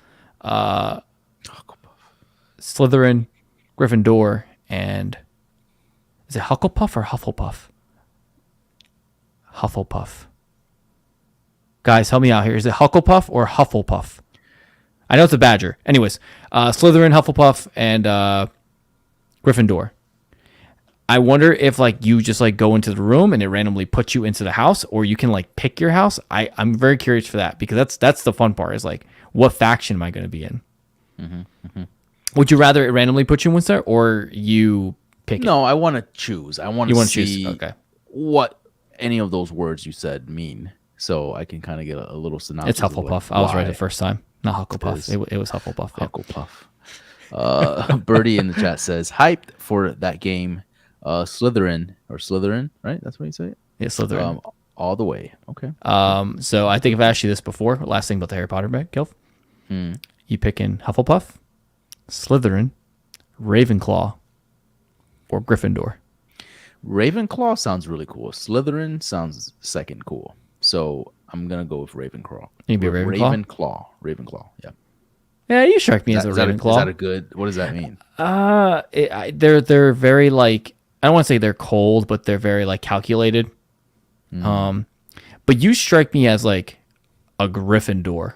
Speaker 2: Slytherin, Gryffindor, and is it Hufflepuff or Hufflepuff? Hufflepuff. Guys, help me out here. Is it Hufflepuff or Hufflepuff? I know it's a badger. Anyways, Slytherin, Hufflepuff, and Gryffindor. I wonder if like you just like go into the room and it randomly puts you into the house, or you can like pick your house. I'm very curious for that because that's the fun part is like what faction am I going to be in? Mm-hmm, mm-hmm. Would you rather it randomly put you in there or you pick it?
Speaker 1: No, I want to choose. I want to see
Speaker 2: okay.
Speaker 1: what any of those words you said mean, so I can kind of get a little synopsis.
Speaker 2: It's Hufflepuff.
Speaker 1: Like
Speaker 2: I was right the first time. Not Hufflepuff. It was Hufflepuff.
Speaker 1: Hufflepuff. Birdie in the chat says hyped for that game. Slytherin, right? That's what you say.
Speaker 2: Yeah, Slytherin.
Speaker 1: all the way. Okay.
Speaker 2: So I think I've asked you this before. Last thing about the Harry Potter bag, Kelv. You picking Hufflepuff, Slytherin, Ravenclaw, or Gryffindor?
Speaker 1: Ravenclaw sounds really cool. Slytherin sounds second cool. So I'm gonna go with Ravenclaw.
Speaker 2: You be Ravenclaw?
Speaker 1: Ravenclaw. Yeah.
Speaker 2: Yeah, you strike me as a
Speaker 1: Is
Speaker 2: Ravenclaw.
Speaker 1: that a good? What does that mean?
Speaker 2: They're very like, I don't want to say they're cold, but they're very like calculated. But you strike me as like a Gryffindor.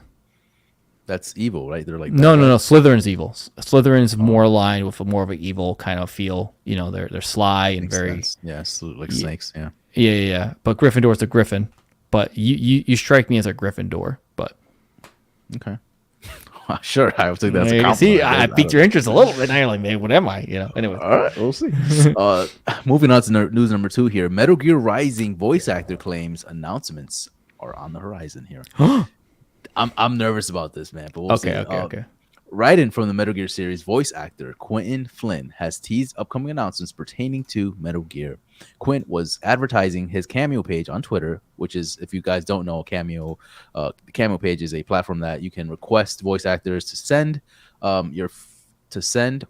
Speaker 1: That's evil, right? They're like
Speaker 2: No. Slytherin's evil. Slytherin's more aligned with more of an evil kind of feel. You know, they're sly and
Speaker 1: makes
Speaker 2: very
Speaker 1: sense. Yeah, like snakes. Yeah.
Speaker 2: Yeah. But Gryffindor's a Griffin. But you strike me as a Gryffindor. But
Speaker 1: okay. Sure, I would think that's a compliment.
Speaker 2: See, I piqued your interest a little bit. Now you're like, man, what am I? You know. Anyway,
Speaker 1: all right, we'll see. Moving on to news number 2 here. Metal Gear Rising voice actor claims announcements are on the horizon here. I'm nervous about this, man. But we'll see.
Speaker 2: Okay.
Speaker 1: Writing from the Metal Gear series, voice actor Quentin Flynn has teased upcoming announcements pertaining to Metal Gear. Quint was advertising his Cameo page on Twitter, which is, if you guys don't know, Cameo, the Cameo page is a platform that you can request voice actors to send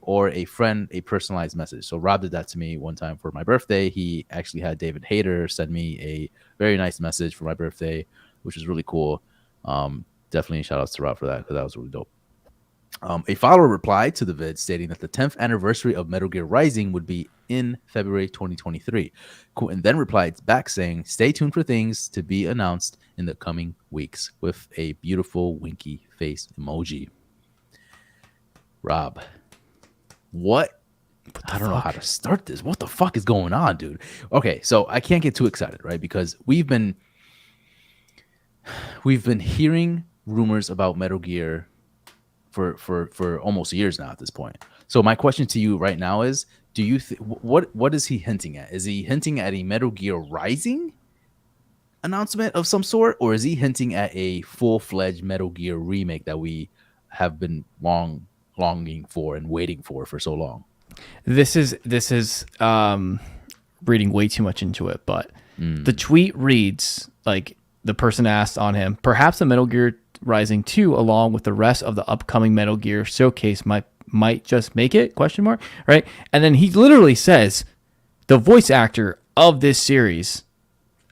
Speaker 1: or a friend a personalized message. So Rob did that to me one time for my birthday. He actually had David Hayter send me a very nice message for my birthday, which is really cool. Definitely shout outs to Rob for that, because that was really dope. A follower replied to the vid stating that the 10th anniversary of Metal Gear Rising would be in February 2023. And then replied back saying, "Stay tuned for things to be announced in the coming weeks," with a beautiful winky face emoji. Rob, I don't know how to start this. What the fuck is going on, dude? Okay, so I can't get too excited, right? Because we've been hearing rumors about Metal Gear for almost years now at this point. So my question to you right now is, do you what is he hinting at? Is he hinting at a Metal Gear Rising announcement of some sort, or is he hinting at a full-fledged Metal Gear remake that we have been longing for and waiting for so long?
Speaker 2: This is reading way too much into it, but the tweet reads like, the person asked on him, perhaps a Metal Gear Rising 2 along with the rest of the upcoming Metal Gear showcase might just make it, ? Right? And then he literally says the voice actor of this series,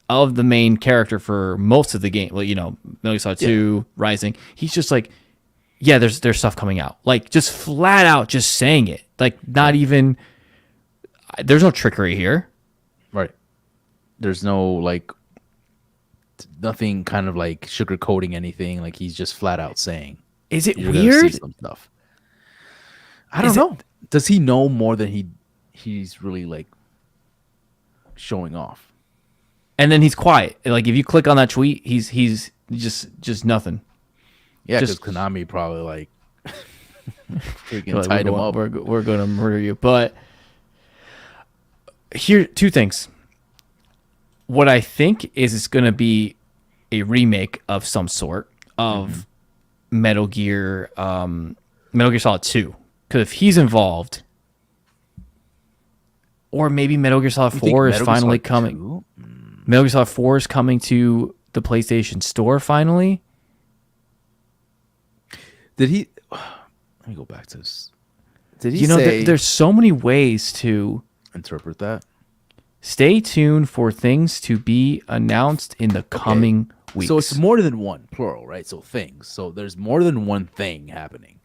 Speaker 2: of the main character for most of the game, well, you know, Metal Gear Solid 2 Rising, he's just like, yeah, there's stuff coming out. Like, just flat out just saying it. Like, not even, there's no trickery here.
Speaker 1: Right. There's no like nothing kind of like sugarcoating anything. Like, he's just flat out saying.
Speaker 2: Is it
Speaker 1: You're
Speaker 2: weird?
Speaker 1: see some stuff. I don't know. Does he know more than he's really like showing off?
Speaker 2: And then he's quiet. Like, if you click on that tweet, he's just nothing.
Speaker 1: Yeah, because Konami probably like freaking tied him up.
Speaker 2: We're going to murder you. But here, two things. What I think is it's going to be a remake of some sort of Metal Gear Solid 2. Because if he's involved, or maybe Metal Gear Solid 4 is finally coming. Metal Gear Solid 4 is coming to the PlayStation Store finally.
Speaker 1: Did he? Let me go back to this. Did he?
Speaker 2: You know, there's so many ways to
Speaker 1: interpret that.
Speaker 2: Stay tuned for things to be announced in the coming weeks.
Speaker 1: So it's more than one, plural, right? So things. So there's more than one thing happening.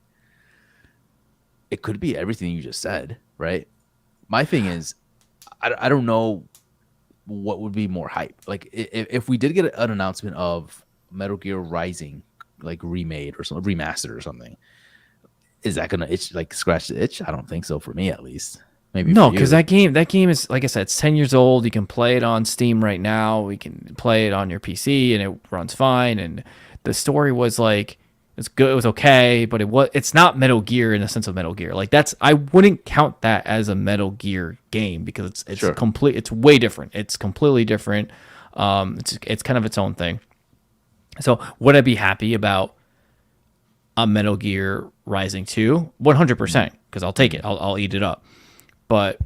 Speaker 1: It could be everything you just said, right? My thing is, I don't know what would be more hype. Like, if we did get an announcement of Metal Gear Rising, like remade or something, remastered or something, is that gonna scratch the itch? I don't think so, for me at least. Maybe
Speaker 2: no, because that game is, like I said, it's 10 years old. You can play it on Steam right now. We can play it on your PC and it runs fine. And the story was like, it's good, it was okay, but it's not Metal Gear in the sense of Metal Gear. Like, I wouldn't count that as a Metal Gear game, because it's
Speaker 1: sure.
Speaker 2: it's way different. It's completely different. It's kind of its own thing. So would I be happy about a Metal Gear Rising 2? 100%, because I'll take it. I'll eat it up. But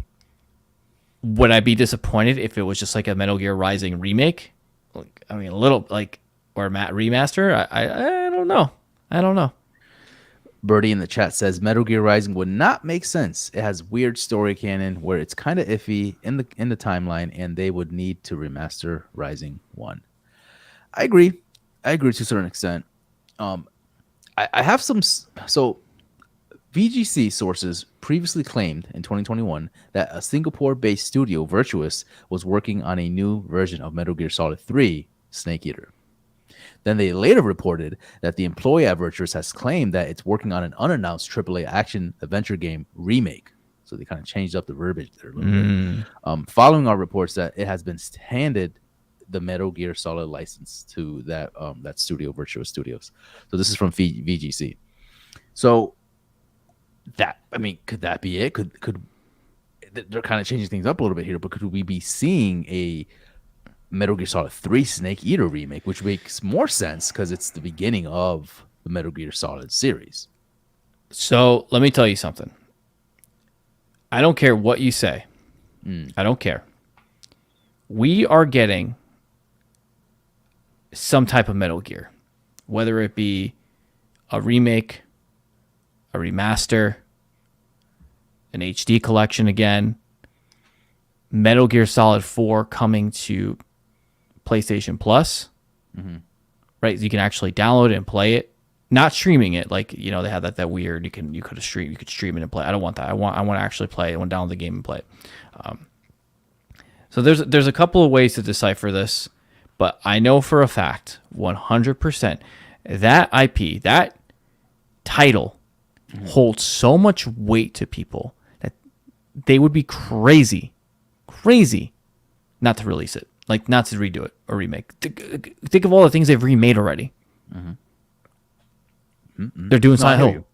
Speaker 2: would I be disappointed if it was just like a Metal Gear Rising remake? I mean, a little like or remaster. I don't know. I don't know.
Speaker 1: Birdie in the chat says Metal Gear Rising would not make sense. It has weird story canon where it's kind of iffy in the timeline, and they would need to remaster Rising 1. I agree. I agree to a certain extent. I have some. So VGC sources previously claimed in 2021 that a Singapore-based studio, Virtuous, was working on a new version of Metal Gear Solid 3 Snake Eater. Then they later reported that the employee at Virtuous has claimed that it's working on an unannounced AAA action adventure game remake. So they kind of changed up the verbiage there a little bit. Following our reports that it has been handed the Metal Gear Solid license to that studio, Virtuous Studios. So this is from VGC. So that, I mean, could that be it? Could they're kind of changing things up a little bit here, but could we be seeing a Metal Gear Solid 3 Snake Eater remake, which makes more sense because it's the beginning of the Metal Gear Solid series?
Speaker 2: So let me tell you something. I don't care what you say. I don't care. We are getting some type of Metal Gear, whether it be a remake, a remaster, an HD collection again, Metal Gear Solid 4 coming to PlayStation Plus, right? You can actually download it and play it, not streaming it. Like, you know, they have that weird, you could stream it and play. I don't want that. I want to actually play it. I want to download the game and play it. So there's a couple of ways to decipher this, but I know for a fact, 100%, that IP, that title holds so much weight to people that they would be crazy not to release it, like not to redo it or remake. Think of all the things they've remade already. They're doing Silent Hill.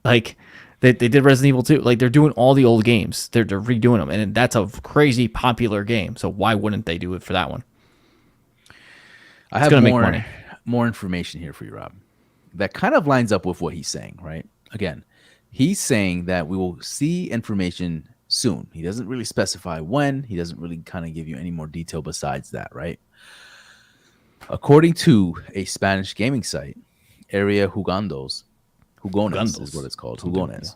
Speaker 2: Like they did Resident Evil 2. Like they're doing all the old games. They're redoing them, and that's a crazy popular game. So why wouldn't they do it for that one?
Speaker 1: I have more information here for you, Rob. That kind of lines up with what he's saying, right? Again, he's saying that we will see information soon. He doesn't really specify when. He doesn't really kind of give you any more detail besides that, right? According to a Spanish gaming site, Area Jugones is what it's called. Jugones.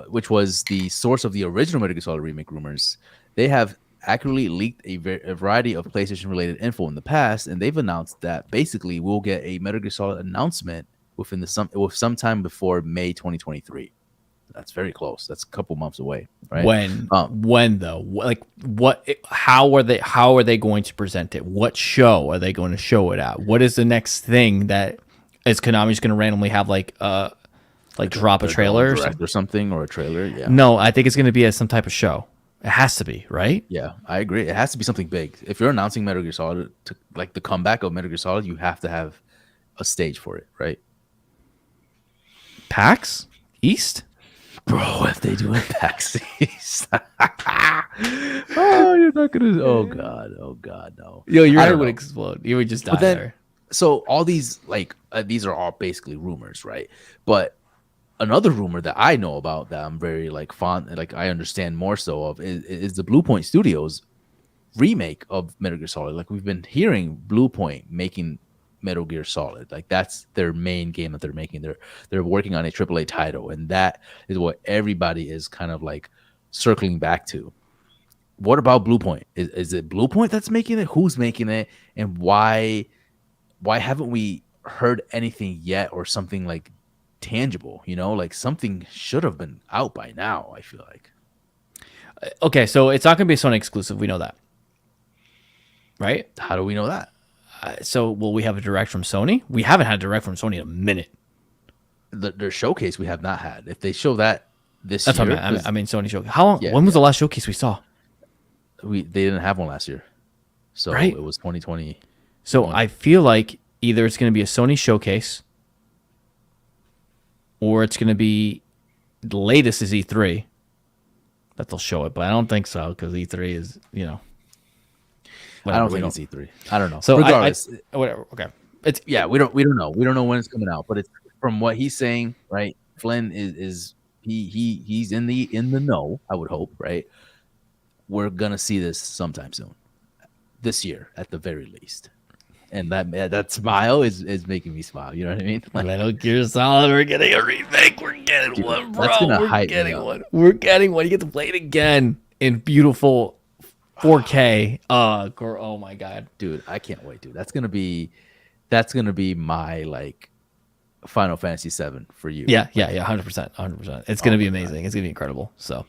Speaker 1: Which was the source of the original Metal Gear Solid remake rumors. They have accurately leaked a variety of PlayStation-related info in the past, and they've announced that basically we'll get a Metal Gear Solid announcement sometime before May 2023. That's very close. That's a couple months away, right?
Speaker 2: When though? Like what? How are they going to present it? What show are they going to show it at? What is the next thing that is Konami's going to randomly have like drop a trailer
Speaker 1: or something or a trailer? Yeah.
Speaker 2: No, I think it's going to be at some type of show. It has to be, right?
Speaker 1: Yeah, I agree. It has to be something big. If you're announcing Metal Gear Solid, like the comeback of Metal Gear Solid, you have to have a stage for it, right?
Speaker 2: PAX East?
Speaker 1: Bro, if they do it PAX East. Oh, you're not going to. Oh, God, no.
Speaker 2: Yo, your head would explode. You would just die there.
Speaker 1: So all these, these are all basically rumors, right? But another rumor that I know about that I'm very fond, I understand more so of is the Blue Point Studios remake of Metal Gear Solid. Like we've been hearing Blue Point making Metal Gear Solid. Like that's their main game that they're making. They're working on a AAA title, and that is what everybody is kind of circling back to. What about Blue Point? Is it Blue Point that's making it? Who's making it? And why haven't we heard anything yet or something tangible? Something should have been out by now, I feel like.
Speaker 2: Okay, so it's not going to be a Sony exclusive. We know that, right?
Speaker 1: How do we know that?
Speaker 2: So will we have a direct from Sony? We haven't had a direct from Sony in a minute.
Speaker 1: Their showcase we have not had. If they show that this
Speaker 2: year, I mean Sony showcase. How long? When was the last showcase we saw?
Speaker 1: They didn't have one last year, so right? It was 2020.
Speaker 2: So I feel like either it's going to be a Sony showcase, or it's going to be the latest is E3 that they'll show it, but I don't think so because E3 is
Speaker 1: I don't think it's E3. I don't know.
Speaker 2: So
Speaker 1: regardless,
Speaker 2: whatever. Okay,
Speaker 1: we don't know. We don't know when it's coming out, but it's from what he's saying, right? Flynn is he's in the know. I would hope, right? We're gonna see this sometime soon. this year at the very least. And that smile is making me smile. You know what I mean? Like,
Speaker 2: Metal Gear Solid, we're getting a remake. We're getting
Speaker 1: dude,
Speaker 2: one,
Speaker 1: that's
Speaker 2: bro.
Speaker 1: gonna
Speaker 2: We're
Speaker 1: hype me
Speaker 2: getting
Speaker 1: up.
Speaker 2: one. We're getting one. You get to play it again in beautiful 4K. Oh my god,
Speaker 1: dude, I can't wait, dude. That's gonna be my like Final Fantasy 7 for you.
Speaker 2: yeah, 100%. It's gonna be amazing. It's gonna be incredible. So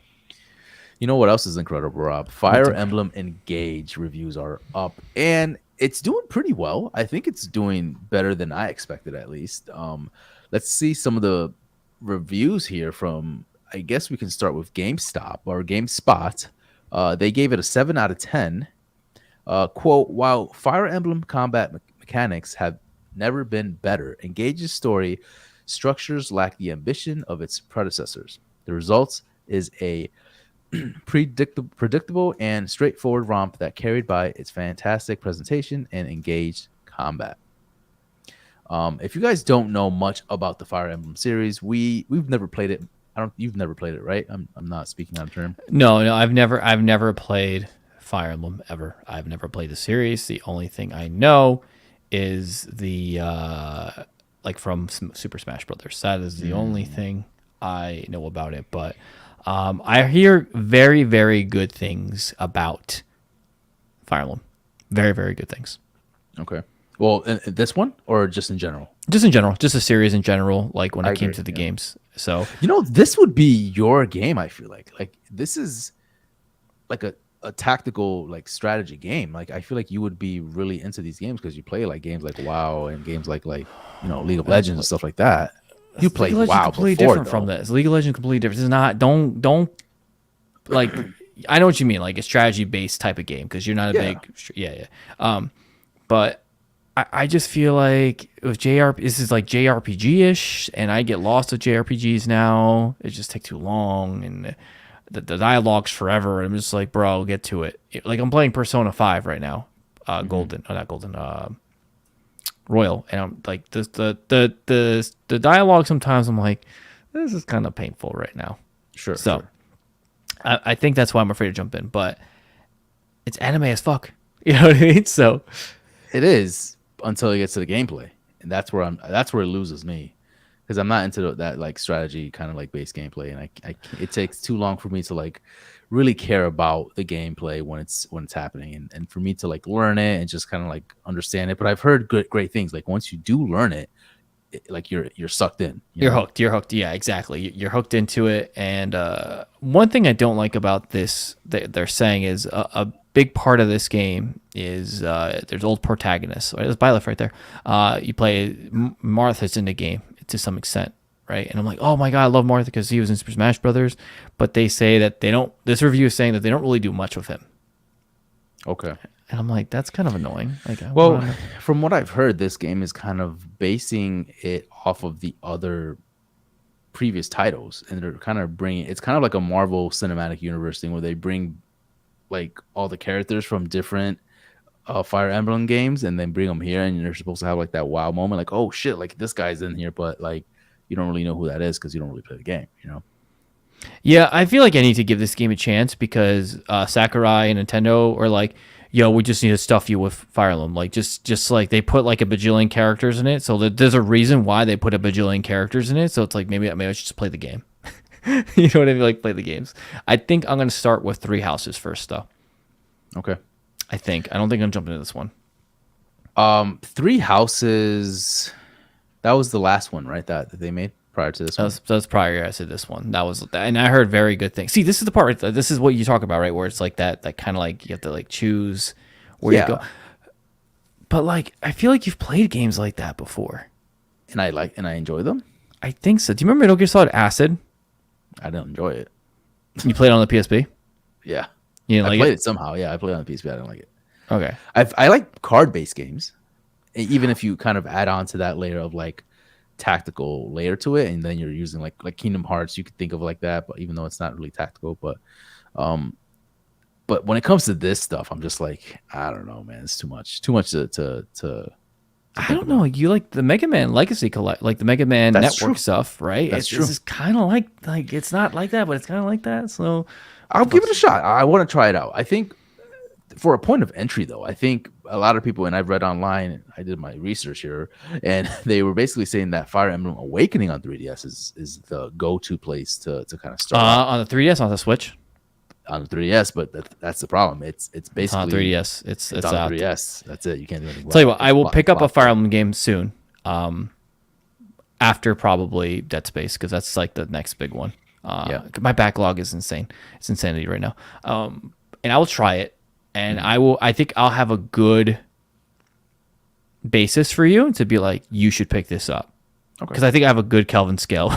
Speaker 1: You know what else is incredible, Rob? Fire Emblem Engage reviews are up, and it's doing pretty well. I think it's doing better than I expected, at least. Let's see some of the reviews here from. I guess we can start with GameStop or GameSpot. They gave it a 7 out of 10. Quote: While Fire Emblem combat mechanics have never been better, Engage's story structures lack the ambition of its predecessors. The results is a predictable and straightforward romp that carried by its fantastic presentation and engaged combat. If you guys don't know much about the Fire Emblem series, we've never played it. You've never played it, right? I'm not speaking out of term.
Speaker 2: no, I've never played Fire Emblem ever. I've never played the series. The only thing I know is the like from Super Smash Brothers. That is the only thing I know about it. But I hear very, very good things about Fire Emblem. Very, very good things.
Speaker 1: Okay. Well, this one or just in general?
Speaker 2: Just in general, just a series in general. Like when
Speaker 1: I
Speaker 2: it came
Speaker 1: agree,
Speaker 2: to the
Speaker 1: yeah.
Speaker 2: games. So
Speaker 1: This would be your game. I feel like this is like a tactical like strategy game. Like I feel like you would be really into these games because you play like games like WoW and games like League of Legends and stuff like that. You play
Speaker 2: League of Legends
Speaker 1: WoW
Speaker 2: completely
Speaker 1: before,
Speaker 2: different from
Speaker 1: though.
Speaker 2: this. League of Legends completely different. This is not. Don't like. I know what you mean, like a strategy based type of game because you're not a
Speaker 1: Yeah.
Speaker 2: big. But I just feel like with this is like JRPG ish, and I get lost with JRPGs now. It just takes too long, and the dialogue's forever. I'm just like, bro, get to it. Like I'm playing Persona 5 right now, Golden, not Golden, Royal, and I'm like the dialogue. Sometimes I'm like, this is kind of painful right now.
Speaker 1: Sure.
Speaker 2: So
Speaker 1: sure.
Speaker 2: I think that's why I'm afraid to jump in, but it's anime as fuck. You know what I mean? So
Speaker 1: It is until it gets to the gameplay, and that's where it loses me because I'm not into that like strategy kind of like base gameplay, and it takes too long for me to like really care about the gameplay when it's happening, and for me to like learn it and just kind of like understand it. But I've heard great things. Like once you do learn it, like you're sucked in.
Speaker 2: You're hooked. You're hooked. Yeah, exactly. You're hooked into it. And one thing I don't like about this, they're saying is a big part of this game is there's old protagonists. There's Byleth right there. You play Martha's in the game to some extent, right? And I'm like, oh my god, I love Martha because he was in Super Smash Brothers. But they say that they don't. This review is saying that they don't really do much with him.
Speaker 1: Okay.
Speaker 2: And I'm like, that's kind of annoying. Like,
Speaker 1: Well, from what I've heard, this game is kind of basing it off of the other previous titles, and they're kind of bringing. It's kind of like a Marvel Cinematic Universe thing where they bring like all the characters from different Fire Emblem games, and then bring them here, and you're supposed to have like that wow moment, like oh shit, like this guy's in here, but like you don't really know who that is because you don't really play the game, you know.
Speaker 2: Yeah, I feel like I need to give this game a chance because Sakurai and Nintendo are like, yo, we just need to stuff you with Fire Emblem. Like, just like they put like a bajillion characters in it. So there's a reason why they put a bajillion characters in it. So it's like, maybe I should just play the game. You know what I mean? Like, play the games. I think I'm going to start with Three Houses first, though.
Speaker 1: Okay.
Speaker 2: I don't think I'm jumping into this one.
Speaker 1: Three Houses, that was the last one, right? That they made prior to this one.
Speaker 2: That's prior to this one. That was, and I heard very good things. See, this is the part. This is what you talk about, right? Where it's like that kind of like you have to like choose where you go. But like, I feel like you've played games like that before,
Speaker 1: and I enjoy them.
Speaker 2: I think so. Do you remember Metal Gear Solid Acid?
Speaker 1: I don't enjoy it.
Speaker 2: You played it on the PSP?
Speaker 1: Yeah,
Speaker 2: You didn't
Speaker 1: I
Speaker 2: like
Speaker 1: played
Speaker 2: it?
Speaker 1: it somehow. Yeah, I played it on the PSP. I don't like it.
Speaker 2: Okay.
Speaker 1: I like card-based games, even if you kind of add on to that layer of like tactical layer to it, and then you're using like Kingdom Hearts. You could think of it like that, but even though it's not really tactical, but when it comes to this stuff, I'm just like, I don't know, man. It's too much to
Speaker 2: I don't know. You like the Mega Man Legacy like the Mega Man
Speaker 1: That's
Speaker 2: Network
Speaker 1: true.
Speaker 2: stuff, right?
Speaker 1: That's true.
Speaker 2: This is kind of like it's not like that, but it's kind of like that. So
Speaker 1: I'll give it a shot. I want to try it out. I think for a point of entry, though, I think a lot of people, and I've read online, I did my research here, and they were basically saying that Fire Emblem Awakening on 3DS is the go-to place to kind of start
Speaker 2: On the 3DS, on the Switch.
Speaker 1: on the 3DS, but that's the problem. It's basically
Speaker 2: It's on 3DS. It's
Speaker 1: on
Speaker 2: out.
Speaker 1: the 3DS. That's it. You can't do anything.
Speaker 2: Tell you what, I will pick up a Fire Emblem game soon. After probably Dead Space, because that's like the next big one. My backlog is insane. It's insanity right now. And I will try it, and I think I'll have a good basis for you to be like, you should pick this up. Because I think I have a good Kelvin scale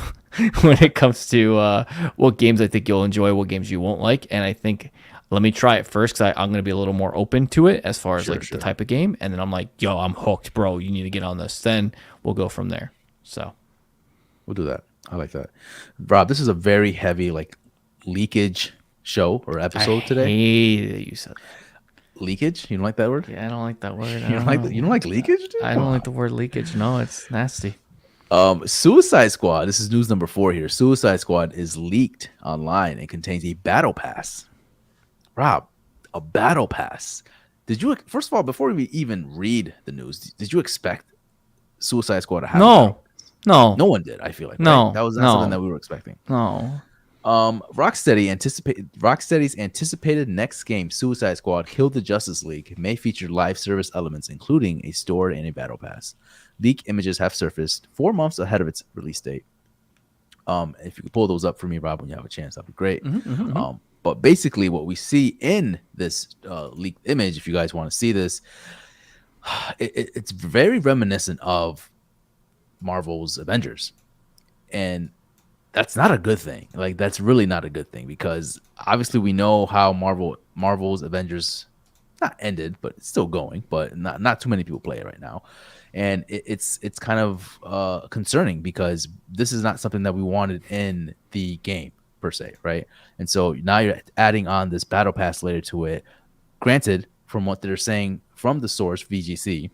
Speaker 2: when it comes to what games I think you'll enjoy, what games you won't like. And I think let me try it first, because I'm going to be a little more open to it as far as the type of game. And then I'm like, yo, I'm hooked, bro. You need to get on this. Then we'll go from there. So
Speaker 1: we'll do that. I like that. Rob, this is a very heavy leakage show or episode today.
Speaker 2: I hate that you said that.
Speaker 1: Leakage? You don't like that word?
Speaker 2: Yeah, I don't like that word.
Speaker 1: You don't like leakage, dude?
Speaker 2: I don't like the word leakage. No, it's nasty.
Speaker 1: Suicide Squad. This is news number 4 here. Suicide Squad is leaked online and contains a battle pass. Rob, a battle pass. First of all, before we even read the news, did you expect Suicide Squad to have a battle pass?
Speaker 2: No.
Speaker 1: No one did, I feel like.
Speaker 2: No.
Speaker 1: Right? That was not something that we were expecting.
Speaker 2: No.
Speaker 1: Rocksteady's anticipated next game, Suicide Squad: Kill the Justice League, may feature live service elements, including a store and a battle pass. Leak images have surfaced 4 months ahead of its release date. If you could pull those up for me, Rob, when you have a chance, that'd be great. But basically, what we see in this leaked image, if you guys want to see this, it's very reminiscent of Marvel's Avengers, and that's not a good thing. That's really not a good thing, because obviously we know how Marvel's Avengers not ended, but it's still going, but not too many people play it right now. And it's kind of concerning, because this is not something that we wanted in the game per se, right? And so now you're adding on this battle pass later to it. Granted, from what they're saying from the source VGC,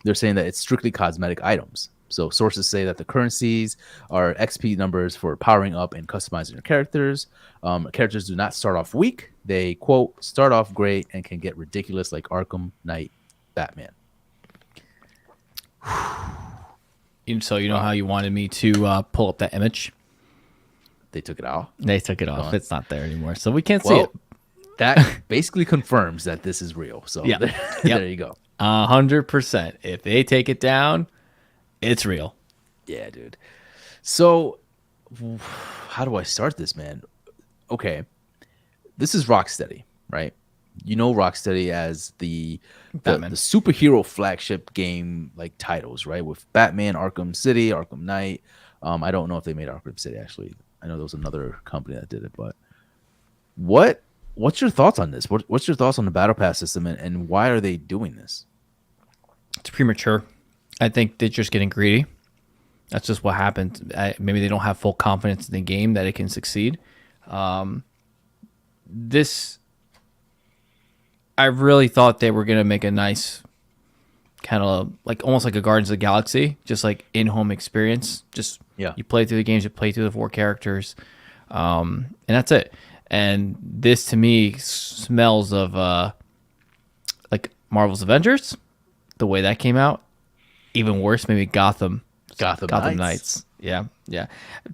Speaker 1: they're saying that it's strictly cosmetic items. So sources say that the currencies are XP numbers for powering up and customizing your characters. Characters do not start off weak. They, quote, start off great and can get ridiculous like Arkham Knight, Batman.
Speaker 2: So you know how you wanted me to pull up that image?
Speaker 1: They took it off.
Speaker 2: They took it off. It's not there anymore, so we can't see it.
Speaker 1: That basically confirms that this is real. So there you go.
Speaker 2: 100%. If they take it down, it's real.
Speaker 1: Yeah, dude. So how do I start this, man? Okay. This is Rocksteady, right? You know Rocksteady as the superhero flagship game titles, right? With Batman, Arkham City, Arkham Knight. I don't know if they made Arkham City, actually. I know there was another company that did it, but what's your thoughts on this? What's your thoughts on the battle pass system, and why are they doing this?
Speaker 2: It's premature. I think they're just getting greedy. That's just what happened. Maybe they don't have full confidence in the game that it can succeed. I really thought they were going to make a nice kind of almost like a Guardians of the Galaxy, just like in-home experience. Just you play through the games, you play through the 4 characters, and that's it. And this to me smells of Marvel's Avengers, the way that came out. Even worse, maybe Gotham Knights. Yeah.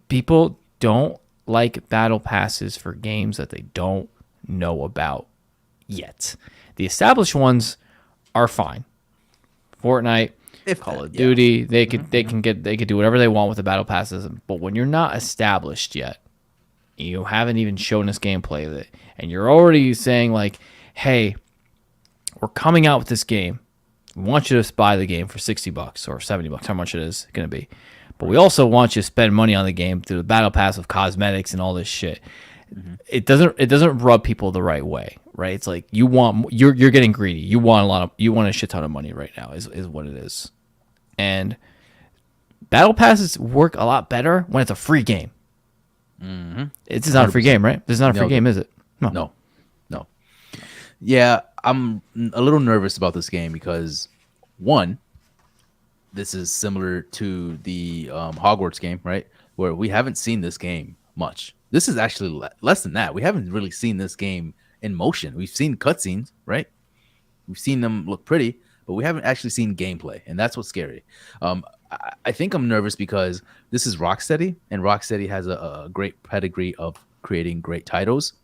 Speaker 2: People don't like battle passes for games that they don't know about yet. The established ones are fine. Fortnite, Call of Duty, they could do whatever they want with the battle passes. But when you're not established yet, you haven't even shown us gameplay of it, and you're already saying hey, we're coming out with this game. We want you to buy the game for $60 or $70, how much it is going to be. But we also want you to spend money on the game through the battle pass of cosmetics and all this shit. Mm-hmm. It doesn't rub people the right way, right? It's like you're getting greedy. You want a shit ton of money right now is what it is. And battle passes work a lot better when it's a free game. Mm-hmm. It's not a free game, right? This is not a free game, is it?
Speaker 1: No. Yeah, I'm a little nervous about this game because, one, this is similar to the Hogwarts game, right? Where we haven't seen this game much. This is actually less than that. We haven't really seen this game in motion. We've seen cutscenes, right? We've seen them look pretty, but we haven't actually seen gameplay, and that's what's scary. I think I'm nervous because this is Rocksteady, and Rocksteady has a great pedigree of creating great titles.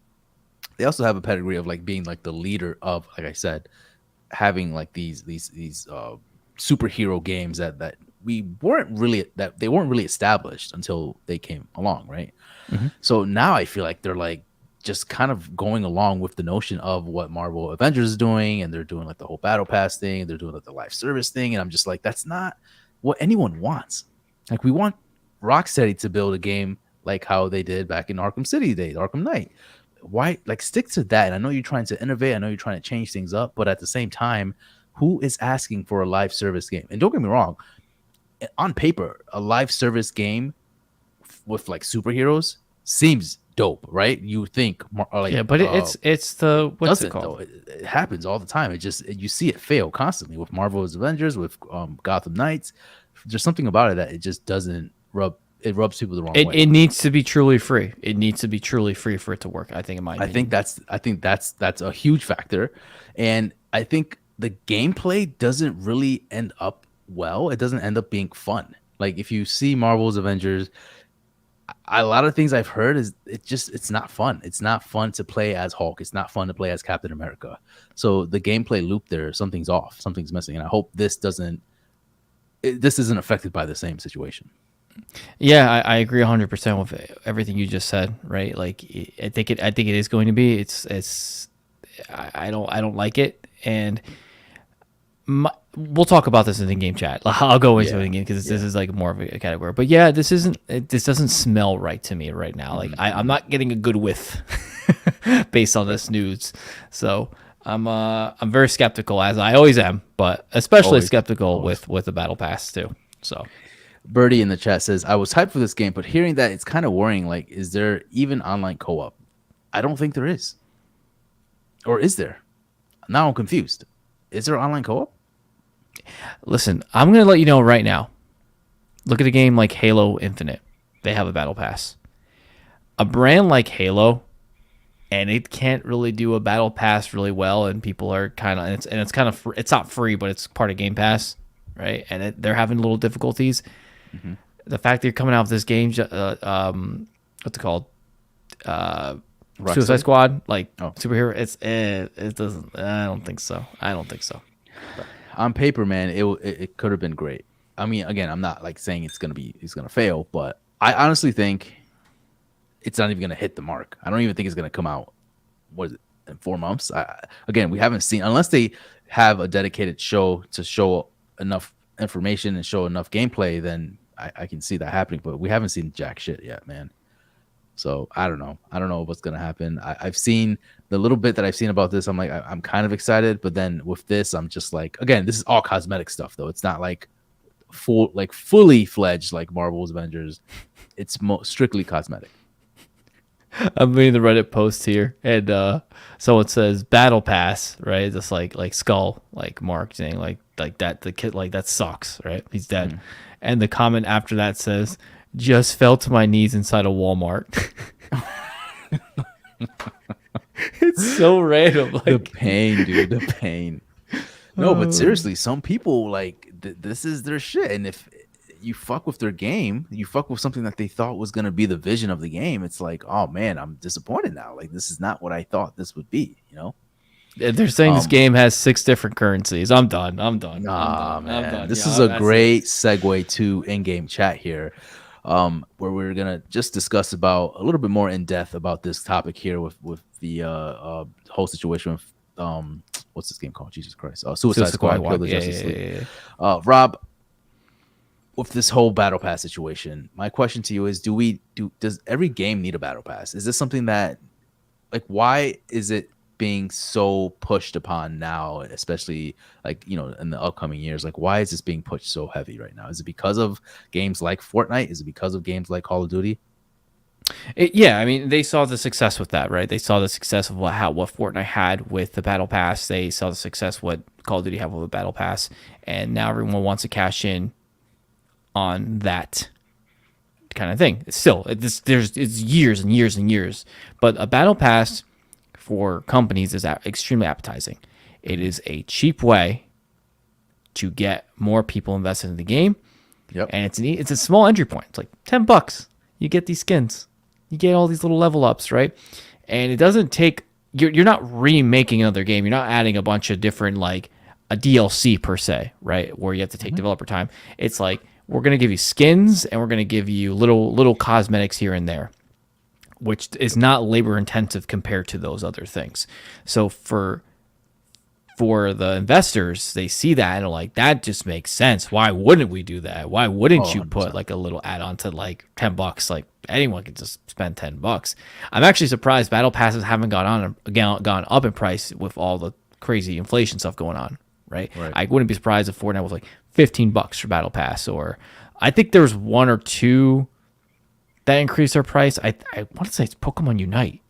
Speaker 1: They also have a pedigree of like being like the leader of, like I said, having like these superhero games that they weren't really established until they came along, right?
Speaker 2: Mhm.
Speaker 1: So now I feel like they're like just kind of going along with the notion of what Marvel Avengers is doing, and they're doing like the whole battle pass thing, they're doing like the live service thing, and I'm just like, that's not what anyone wants. Like, we want Rocksteady to build a game like how they did back in Arkham City days, Arkham Knight. Why, like, stick to that? And I know you're trying to innovate, I know you're trying to change things up, but at the same time, who is asking for a live service game? And don't get me wrong, on paper, a live service game with like superheroes seems dope, right? You think like,
Speaker 2: Yeah, but it's the what's it
Speaker 1: doesn't though.
Speaker 2: called?
Speaker 1: It happens all the time. It just, you see it fail constantly with Marvel's Avengers, with Gotham Knights. There's something about it that it just doesn't rub. It rubs people the wrong way.
Speaker 2: It needs to be truly free. It needs to be truly free for it to work. I think, in my opinion.
Speaker 1: I think that's a huge factor, and I think the gameplay doesn't really end up well. It doesn't end up being fun. Like, if you see Marvel's Avengers, a lot of things I've heard is it's not fun. It's not fun to play as Hulk. It's not fun to play as Captain America. So the gameplay loop there, something's off, something's missing, and I hope this isn't affected by the same situation.
Speaker 2: Yeah, I agree 100% with everything you just said. Right? Like, I think it is going to be. I don't like it, and we'll talk about this in the game chat. I'll go into it again because this is like more of a category. But yeah, this doesn't smell right to me right now. Like, I'm not getting a good whiff based on this news. So I'm very skeptical, as I always am, but especially skeptical with the battle pass too. So
Speaker 1: Birdie in the chat says, I was hyped for this game, but hearing that, it's kind of worrying. Like, is there even online co-op? I don't think there is. Or is there? Now I'm confused. Is there online co-op?
Speaker 2: Listen, I'm going to let you know right now. Look at a game like Halo Infinite. They have a battle pass. A brand like Halo, and it can't really do a battle pass really well, and people are kind of, it's kind of, it's not free, but it's part of Game Pass, right? And they're having little difficulties. Mm-hmm. The fact that you're coming out with this game, what's it called? Suicide Squad, like superhero. It doesn't. I don't think so. But
Speaker 1: on paper, man, it could have been great. I mean, again, I'm not like saying it's gonna fail, but I honestly think it's not even gonna hit the mark. I don't even think it's gonna come out. What is it, in 4 months? Again, we haven't seen, unless they have a dedicated show to show enough information and show enough gameplay, then I can see that happening. But we haven't seen jack shit yet, man. So I don't know what's gonna happen. I've seen the little bit that I've seen about this. I'm like, I'm kind of excited, but then with this, I'm just like, again, this is all cosmetic stuff, though. It's not like fully fledged like Marvel's Avengers. It's strictly cosmetic.
Speaker 2: I'm reading the Reddit post here, and someone says battle pass, right? Just like skull, like Mark saying like that, the kid, like, that sucks, right? He's dead. Mm. And the comment after that says, just fell to my knees inside a Walmart. It's so random. Like,
Speaker 1: the pain, dude, the pain. No, but seriously, some people, like, this is their shit. And if you fuck with their game, you fuck with something that they thought was going to be the vision of the game, it's like, oh man, I'm disappointed now. Like, this is not what I thought this would be, you know?
Speaker 2: They're saying this game has 6 different currencies. I'm done.
Speaker 1: Man. This is a great segue to in-game chat here, where we're gonna just discuss about a little bit more in depth about this topic here with the whole situation with what's this game called? Jesus Christ, Suicide Squad. Kill the Justice League. Rob, with this whole battle pass situation, my question to you is: does every game need a battle pass? Is this something that, like, why is it being so pushed upon now, especially, like, you know, in the upcoming years? Like, why is this being pushed so heavy right now? Is it because of games like Fortnite? Is it because of games like Call of Duty?
Speaker 2: Yeah, I mean, they saw the success with that, right? They saw the success of what Fortnite had with the Battle Pass. They saw the success what Call of Duty had with the Battle Pass, and now everyone wants to cash in on that kind of thing. Still, it's years and years and years, but a Battle Pass for companies is extremely appetizing. It is a cheap way to get more people invested in the game.
Speaker 1: Yep.
Speaker 2: And it's a small entry point. It's like $10. You get these skins. You get all these little level ups, right? And it doesn't take you're not remaking another game. You're not adding a bunch of different like a DLC per se, right? Where you have to take developer time. It's like we're gonna give you skins and we're gonna give you little cosmetics here and there, which is not labor intensive compared to those other things. So for the investors, they see that and are like, that just makes sense. Why wouldn't we do that? Why wouldn't you put like a little add-on to like $10? Like anyone can just spend $10. I'm actually surprised battle passes haven't gone up in price with all the crazy inflation stuff going on, right? I wouldn't be surprised if Fortnite was like $15 for battle pass, or I think there was one or two that increased their price. I want to say it's Pokemon Unite.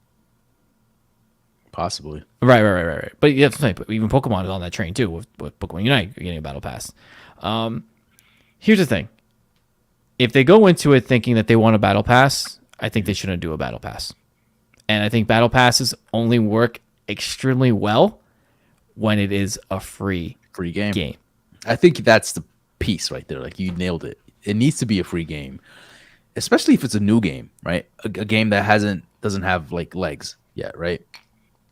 Speaker 1: Possibly.
Speaker 2: Right. But you have to think, even Pokemon is on that train too. With Pokemon Unite, you're getting a battle pass. Here's the thing: if they go into it thinking that they want a battle pass, I think they shouldn't do a battle pass. And I think battle passes only work extremely well when it is a free game.
Speaker 1: I think that's the piece right there. Like you nailed it. It needs to be a free game, especially if it's a new game, right? A game that doesn't have like legs yet, right?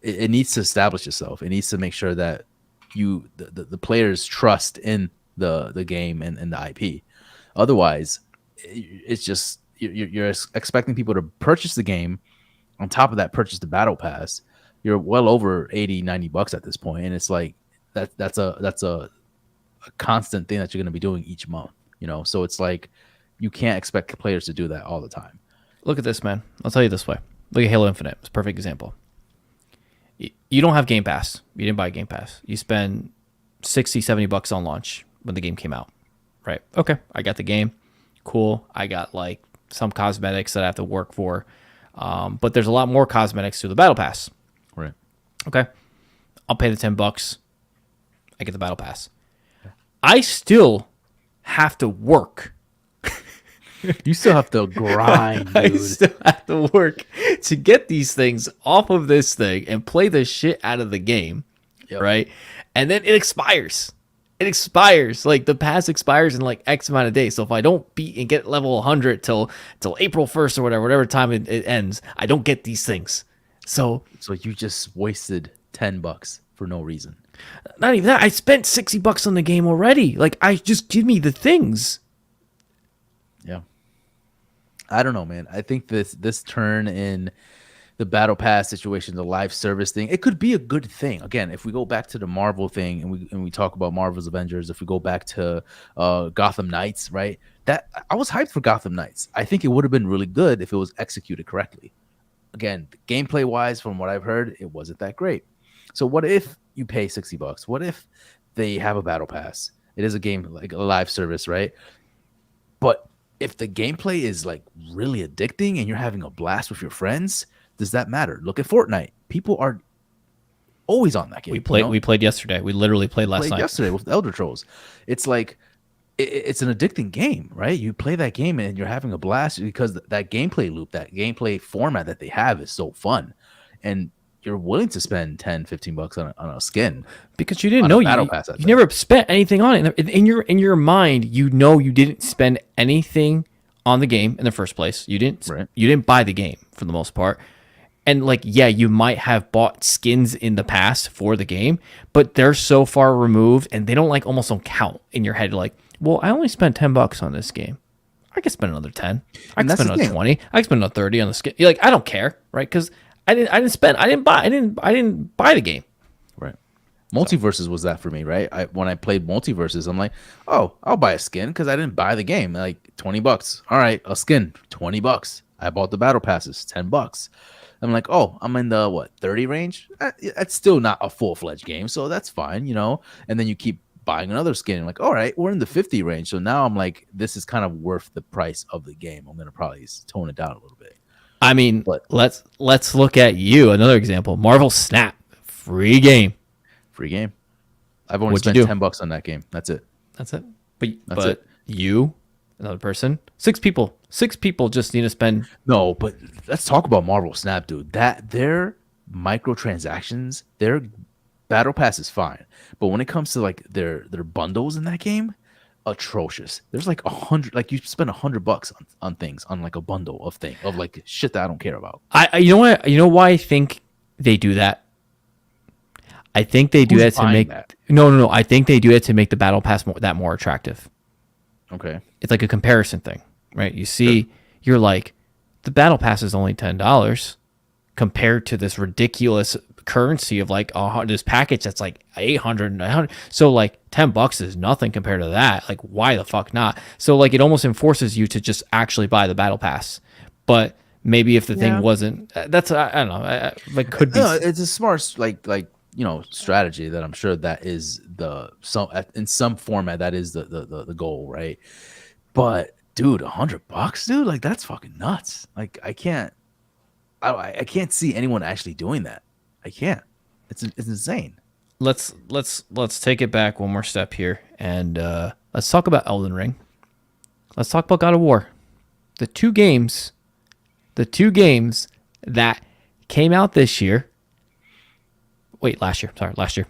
Speaker 1: It needs to establish itself. It needs to make sure that the players trust in the game and the IP. Otherwise, it's just you're expecting people to purchase the game. On top of that, purchase the battle pass. You're well over $80-$90 at this point, and it's like that's a constant thing that you're going to be doing each month. So it's like you can't expect players to do that all the time.
Speaker 2: Look at this, man. I'll tell you this way. Look at Halo Infinite. It's a perfect example. You don't have Game Pass. You didn't buy Game Pass. You spend $60-$70 on launch when the game came out, right? Okay, I got the game. Cool. I got like some cosmetics that I have to work for, but there's a lot more cosmetics through the Battle Pass.
Speaker 1: Right.
Speaker 2: Okay. I'll pay the $10. I get the Battle Pass. I still have to work.
Speaker 1: You still have to grind, dude.
Speaker 2: I still have to work to get these things off of this thing and play the shit out of the game, right? And then it expires. Like the pass expires in like X amount of days. So if I don't beat and get level 100 till April 1st or whatever time it ends, I don't get these things. So
Speaker 1: you just wasted $10 for no reason.
Speaker 2: Not even that. I spent $60 on the game already. Like I just give me the things.
Speaker 1: Yeah. I don't know, man. I think this turn in the battle pass situation, the live service thing, it could be a good thing. Again, if we go back to the Marvel thing and we talk about Marvel's Avengers, if we go back to Gotham Knights, right? That I was hyped for Gotham Knights. I think it would have been really good if it was executed correctly. Again, gameplay wise, from what I've heard, it wasn't that great. So what if you pay $60? What if they have a battle pass? It is a game like a live service, right? But if the gameplay is like really addicting and you're having a blast with your friends, does that matter? Look at Fortnite. People are always on that game.
Speaker 2: We played yesterday. We literally played last night.
Speaker 1: Yesterday with Elder Trolls. It's like it's an addicting game, right? You play that game and you're having a blast because that gameplay loop, that gameplay format that they have is so fun. And you're willing to spend $10-$15 on a skin
Speaker 2: because you didn't know you never spent anything on it. In your mind, you didn't spend anything on the game in the first place. You didn't buy the game for the most part. And like, yeah, you might have bought skins in the past for the game, but they're so far removed and they almost don't count in your head. Like, well, I only spent $10 on this game. I could spend another 10. I could spend another 20. I could spend another 30 on the skin. You're like, I don't care, right? Because I didn't buy the game.
Speaker 1: Right. Multiverses was that for me, right? When I played Multiverses, I'm like, oh, I'll buy a skin because I didn't buy the game. Like $20. All right, a skin, $20. I bought the battle passes, $10. I'm like, oh, I'm in the 30 range. That's still not a full-fledged game, so that's fine, And then you keep buying another skin. And like, all right, we're in the 50 range. So now I'm like, this is kind of worth the price of the game. I'm gonna probably tone it down a little bit.
Speaker 2: I mean, let's look at another example. Marvel Snap, free game.
Speaker 1: I've only spent $10 on that game. That's it.
Speaker 2: But you, another person, 6 people just need to spend.
Speaker 1: No, but let's talk about Marvel Snap, dude. That their microtransactions, they're Battle Pass is fine, but when it comes to like their bundles in that game, atrocious. There's like 100, like you spend $100 on things on like a bundle of like shit that I don't care about.
Speaker 2: You know what? You know why I think they do that? I think they do
Speaker 1: Who's
Speaker 2: that to
Speaker 1: buying
Speaker 2: make
Speaker 1: that?
Speaker 2: no. I think they do it to make the battle pass more attractive.
Speaker 1: Okay.
Speaker 2: It's like a comparison thing, right? You see, you're like, the battle pass is only $10 compared to this ridiculous currency of like this package that's like 800 900. So like $10 is nothing compared to that. Like, why the fuck not? So like it almost enforces you to just actually buy the battle pass. But maybe if the thing wasn't, that's I don't know, like could be.
Speaker 1: No, it's a smart strategy that I'm sure that is in some format that is the goal, right? But dude, $100, dude, like that's fucking nuts. Like I can't see anyone actually doing that. I can't. It's insane.
Speaker 2: Let's take it back one more step here, and let's talk about Elden Ring. Let's talk about God of War. The two games that came out this year. Wait, last year. Sorry, last year.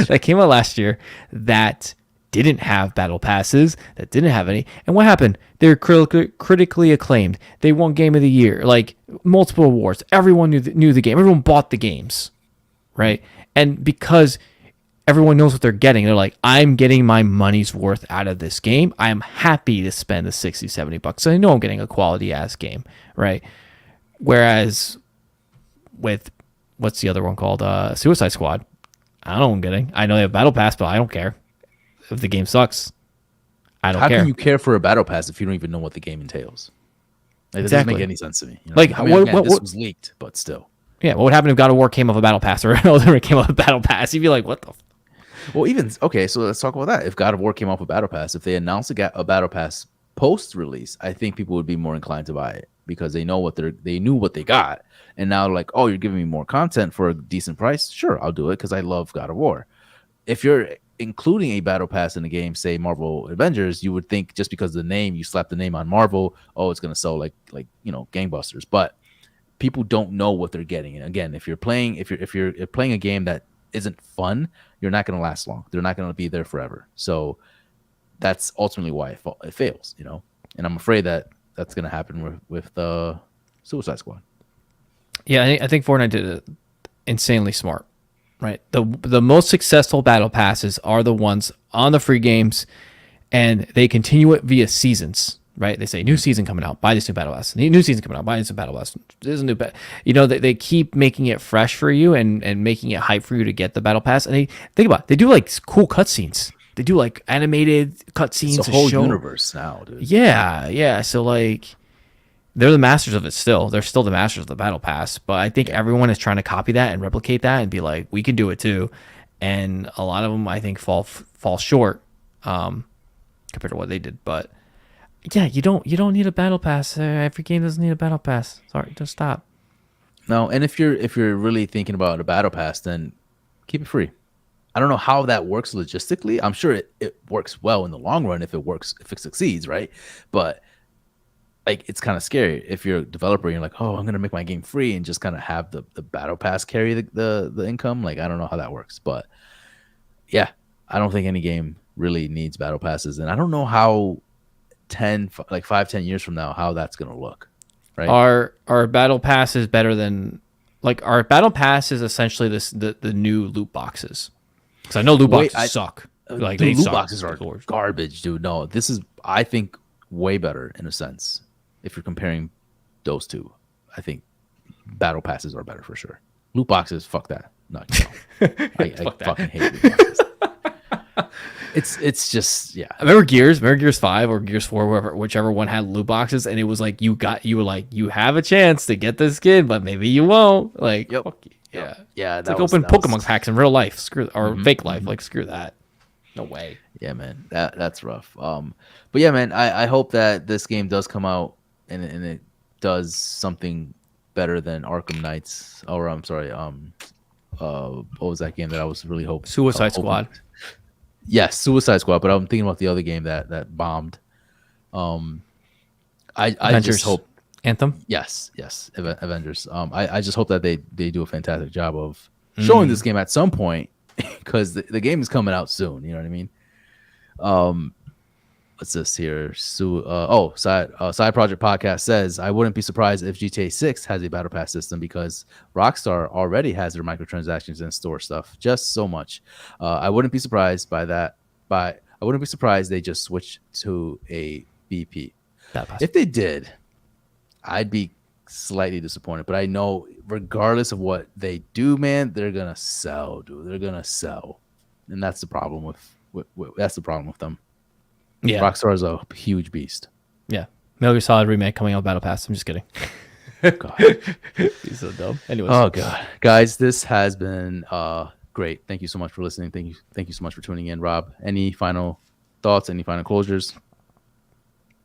Speaker 2: That came out last year that didn't have battle passes, that didn't have any. And what happened? They're critically acclaimed. They won Game of the Year, like multiple awards. Everyone knew the game. Everyone bought the games, right? And because everyone knows what they're getting, they're like, I'm getting my money's worth out of this game. I'm happy to spend the $60, $70. So I know I'm getting a quality ass game, right? Whereas with what's the other one called? Suicide Squad. I don't know what I'm getting. I know they have battle pass, but I don't care. If the game sucks, I don't care.
Speaker 1: How can you care for a battle pass if you don't even know what the game entails? Like, that doesn't make any sense to me.
Speaker 2: Like,
Speaker 1: this was leaked, but still.
Speaker 2: Yeah, what would happen if God of War came off a battle pass or Elden Ring came off a battle pass? You'd be like, what the?
Speaker 1: Well, okay, so let's talk about that. If God of War came off a battle pass, if they announced a battle pass post-release, I think people would be more inclined to buy it because they knew what they got, and now like, oh, you're giving me more content for a decent price. Sure, I'll do it because I love God of War. If you're including a battle pass in the game, say Marvel Avengers, you would think just because the name, you slap the name on Marvel, oh, it's gonna sell like gangbusters. But people don't know what they're getting. And again, if you're playing a game that isn't fun, you're not gonna last long. They're not gonna be there forever. So that's ultimately why it fails, And I'm afraid that that's gonna happen with the Suicide Squad.
Speaker 2: Yeah, I think Fortnite did it insanely smart. Right. The most successful battle passes are the ones on the free games, and they continue it via seasons. Right. They say new season coming out, buy this new battle pass. New season coming out, buy this new battle pass. There's a new they keep making it fresh for you and making it hype for you to get the battle pass. And they think about it, they do like cool cutscenes. They do like animated cutscenes.
Speaker 1: It's a whole universe now, dude.
Speaker 2: Yeah. So like, they're the masters of it still. They're still the masters of the battle pass. But I think everyone is trying to copy that and replicate that and be like, we can do it too. And a lot of them, I think, fall short compared to what they did. But yeah, you don't need a battle pass. Every game doesn't need a battle pass. Sorry, just stop.
Speaker 1: No, and if you're really thinking about a battle pass, then keep it free. I don't know how that works logistically. I'm sure it works well in the long run if it succeeds, right? But like, it's kind of scary if you're a developer and you're like, oh, I'm gonna make my game free and just kind of have the battle pass carry the income. Like, I don't know how that works, but yeah, I don't think any game really needs battle passes, and I don't know how 5-10 years from now how that's gonna look. Right?
Speaker 2: Our battle pass is better than our battle pass is essentially the new loot boxes, because I know loot boxes suck. Like,
Speaker 1: dude, loot boxes are garbage, dude. No, this is, I think, way better in a sense. If you're comparing those two, I think battle passes are better for sure. Loot boxes, fuck that. No, I fucking hate loot boxes. It's just, yeah.
Speaker 2: I remember Gears 5 or Gears 4, whichever one had loot boxes, and it was like you were like, you have a chance to get this skin, but maybe you won't. Like,
Speaker 1: yep.
Speaker 2: Yeah.
Speaker 1: It's
Speaker 2: like open Pokemon packs in real life, fake life. Like, screw that. No way.
Speaker 1: Yeah, man, that's rough. But yeah, man, I hope that this game does come out and it does something better than Arkham Knights. Or I'm sorry, what was that game that I was really hoping?
Speaker 2: Suicide Squad.
Speaker 1: Yes, Suicide Squad. But I'm thinking about the other game that bombed. I just hope
Speaker 2: Anthem.
Speaker 1: Yes, Avengers. I just hope that they do a fantastic job of showing this game at some point because the game is coming out soon. You know what I mean? What's this here? Side Project Podcast says I wouldn't be surprised if GTA 6 has a battle pass system because Rockstar already has their microtransactions and store stuff just so much. I wouldn't be surprised by that. I wouldn't be surprised they just switched to a BP. If they did, I'd be slightly disappointed. But I know regardless of what they do, man, they're gonna sell, dude. They're gonna sell, and that's the problem with them.
Speaker 2: Yeah,
Speaker 1: Rockstar is a huge beast.
Speaker 2: Yeah, Metal Gear Solid remake coming out Battle Pass. I'm just kidding.
Speaker 1: God,
Speaker 2: he's so dumb. Anyways,
Speaker 1: oh god, guys, this has been great. Thank you so much for listening. Thank you so much for tuning in, Rob. Any final thoughts? Any final closures?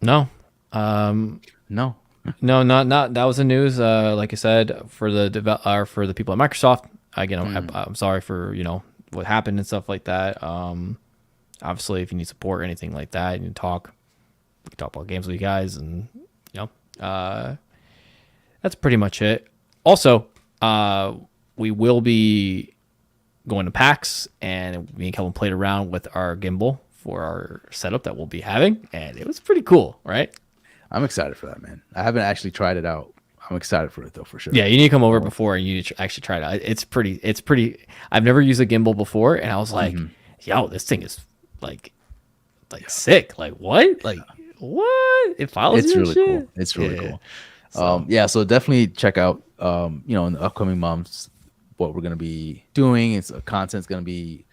Speaker 2: No.
Speaker 1: No.
Speaker 2: No, not that was the news. Like I said, for the for the people at Microsoft, again, I'm sorry for what happened and stuff like that. Obviously, if you need support or anything like that, you can talk. We can talk about games with you guys, and that's pretty much it. Also, we will be going to PAX, and me and Kelvin played around with our gimbal for our setup that we'll be having, and it was pretty cool, right?
Speaker 1: I'm excited for that, man. I haven't actually tried it out. I'm excited for it though, for sure.
Speaker 2: Yeah, you need to come over before and you need to actually try it out. It's pretty. I've never used a gimbal before, and I was like, yo, this thing is like sick. Like what? Like what? It follows
Speaker 1: It's
Speaker 2: you.
Speaker 1: Really cool. It's really cool. So definitely check out in the upcoming months what we're gonna be doing. Content's gonna be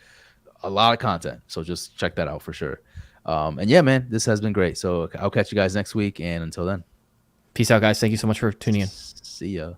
Speaker 1: a lot of content. So just check that out for sure. And yeah, man, this has been great. So I'll catch you guys next week, and until then,
Speaker 2: peace out, guys. Thank you so much for tuning in.
Speaker 1: See ya.